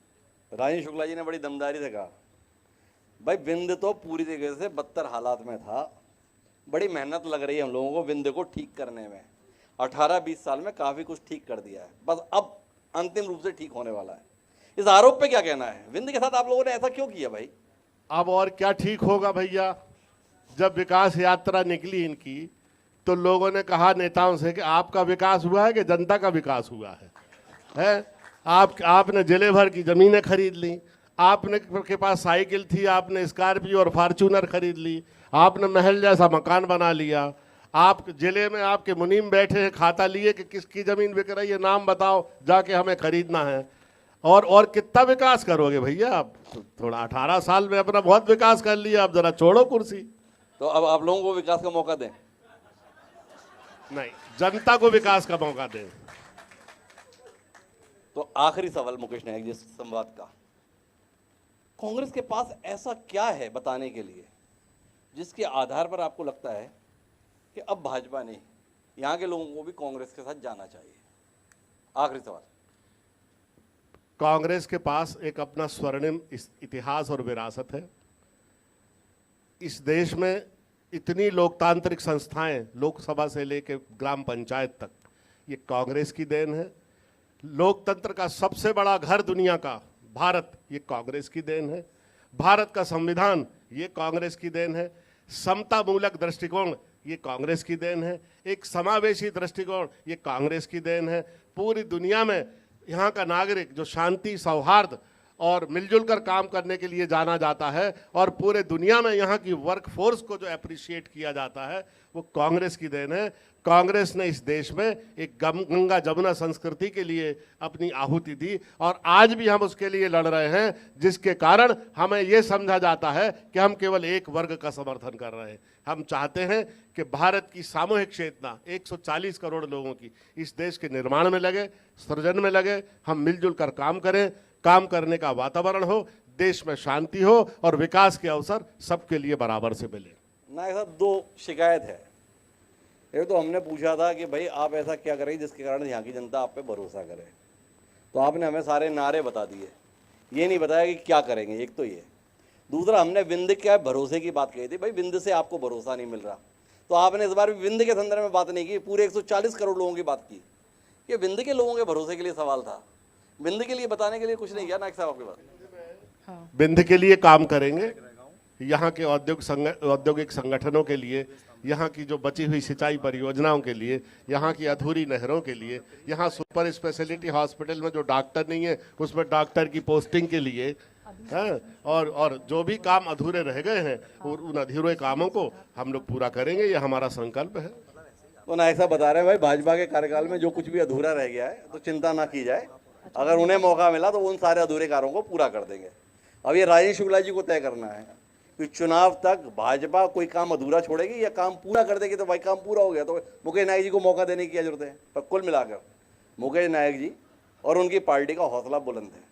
राजेंद्र शुक्ला जी ने बड़ी दमदारी से कहा, भाई विंध्य तो पूरी तरीके से बदतर हालात में था, बड़ी मेहनत लग रही है हम लोगों को विंध्य को ठीक करने में। 18-20 साल में काफी कुछ ठीक कर दिया है, बस अब अंतिम रूप से ठीक होने वाला है। इस आरोप पे क्या कहना है? विंध्य के साथ आप लोगों ने ऐसा क्यों किया भाई? अब और क्या ठीक होगा भैया? जब विकास यात्रा निकली इनकी तो लोगों ने कहा नेताओं से कि आपका विकास हुआ है कि जनता का विकास हुआ है? आपने जिले भर की जमीनें खरीद ली, आपने के पास साइकिल थी, आपने स्कॉर्पियो और फॉर्च्यूनर खरीद ली, आपने महल जैसा मकान बना लिया। आप जिले में आपके मुनीम बैठे हैं, खाता लिए कि किसकी जमीन बिक रही है, नाम बताओ, जाके हमें खरीदना है। और कितना विकास करोगे भैया आप? थोड़ा 18 साल में अपना बहुत विकास कर लिया, आप जरा छोड़ो कुर्सी। तो अब आप लोगों को विकास का मौका दें? नहीं, जनता को विकास का मौका दें। तो आखिरी सवाल मुकेश नायक जी संवाद का, कांग्रेस के पास ऐसा क्या है बताने के लिए जिसके आधार पर आपको लगता है कि अब भाजपा नहीं, यहां के लोगों को भी कांग्रेस के साथ जाना चाहिए? आखिरी सवाल। कांग्रेस के पास एक अपना स्वर्णिम इतिहास और विरासत है। इस देश में इतनी लोकतांत्रिक संस्थाएं, लोकसभा से लेकर ग्राम पंचायत तक, ये कांग्रेस की देन है। लोकतंत्र का सबसे बड़ा घर दुनिया का भारत, ये कांग्रेस की देन है। भारत का संविधान, ये कांग्रेस की देन है। समता मूलक दृष्टिकोण, ये कांग्रेस की देन है। एक समावेशी दृष्टिकोण, ये कांग्रेस की देन है। पूरी दुनिया में यहाँ का नागरिक जो शांति, सौहार्द और मिलजुल कर काम करने के लिए जाना जाता है और पूरे दुनिया में यहाँ की वर्कफोर्स को जो अप्रिशिएट किया जाता है वो कांग्रेस की देन है। कांग्रेस ने इस देश में एक गंगा जमुना संस्कृति के लिए अपनी आहुति दी और आज भी हम उसके लिए लड़ रहे हैं, जिसके कारण हमें ये समझा जाता है कि हम केवल एक वर्ग का समर्थन कर रहे हैं। हम चाहते हैं कि भारत की सामूहिक चेतना 140 करोड़ लोगों की इस देश के निर्माण में लगे, सृजन में लगे। हम मिलजुल कर काम करें, काम करने का वातावरण हो, देश में शांति हो और विकास के अवसर सबके लिए बराबर से मिले। नायक साहब, दो शिकायत है। एक तो हमने पूछा था कि भाई आप ऐसा क्या करेंगे जिसके कारण यहाँ की जनता आप पे भरोसा करे, तो आपने हमें सारे नारे बता दिए, ये नहीं बताया कि क्या करेंगे। एक तो ये, दूसरा हमने विंध्य के भरोसे की बात कही थी, भाई विंध्य से आपको भरोसा नहीं मिल रहा, तो आपने इस बार भी विंध्य के संदर्भ में बात नहीं की, पूरे 140 करोड़ लोगों की बात की। ये विंध्य के लोगों के भरोसे के लिए सवाल था, विंध्य के लिए बताने के लिए कुछ नहीं किया नायक साहब आपके पास। विंध्य के लिए काम करेंगे, यहाँ के औद्योगिक संगठनों के लिए, यहाँ की जो बची हुई सिंचाई परियोजनाओं के लिए, यहाँ की अधूरी नहरों के लिए, यहाँ सुपर स्पेशलिटी हॉस्पिटल में जो डॉक्टर नहीं है उसमें डॉक्टर की पोस्टिंग के लिए है, और जो भी काम अधूरे रह गए हैं और उन अधूरे कामों को हम लोग पूरा करेंगे, ये हमारा संकल्प है। तो नायक साहब बता रहे हैं भाई भाजपा के कार्यकाल में जो कुछ भी अधूरा रह गया है तो चिंता ना की जाए, अगर उन्हें मौका मिला तो उन सारे अधूरे कार्यों को पूरा कर देंगे। अब ये राजेश शुक्ला जी को तय करना है कि चुनाव तक भाजपा कोई काम अधूरा छोड़ेगी या काम पूरा कर देगी। तो भाई काम पूरा हो गया तो मुकेश नायक जी को मौका देने की क्या जरूरत है। पर कुल मिलाकर मुकेश नायक जी और उनकी पार्टी का हौसला बुलंद है।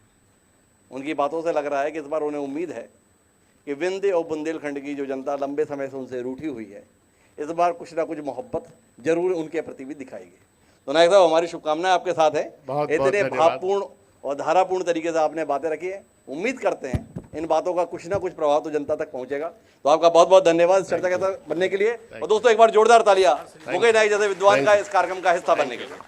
उनकी बातों से लग रहा है कि इस बार उन्हें उम्मीद है कि विंध्य और बुंदेलखंड की जो जनता लंबे समय से उनसे रूठी हुई है, इस बार कुछ ना कुछ मोहब्बत जरूर उनके प्रति भी दिखाएगी। तो नायक साहब, हमारी शुभकामनाएं आपके साथ है। इतने भावपूर्ण और धारापूर्ण तरीके से आपने बातें रखी है, उम्मीद करते हैं इन बातों का कुछ ना कुछ प्रभाव तो जनता तक पहुंचेगा। तो आपका बहुत बहुत धन्यवाद इस चर्चा के साथ बनने के लिए। और दोस्तों, एक बार जोरदार तालियां मुकेश नायक जैसे विद्वान का इस कार्यक्रम का हिस्सा बनने के लिए।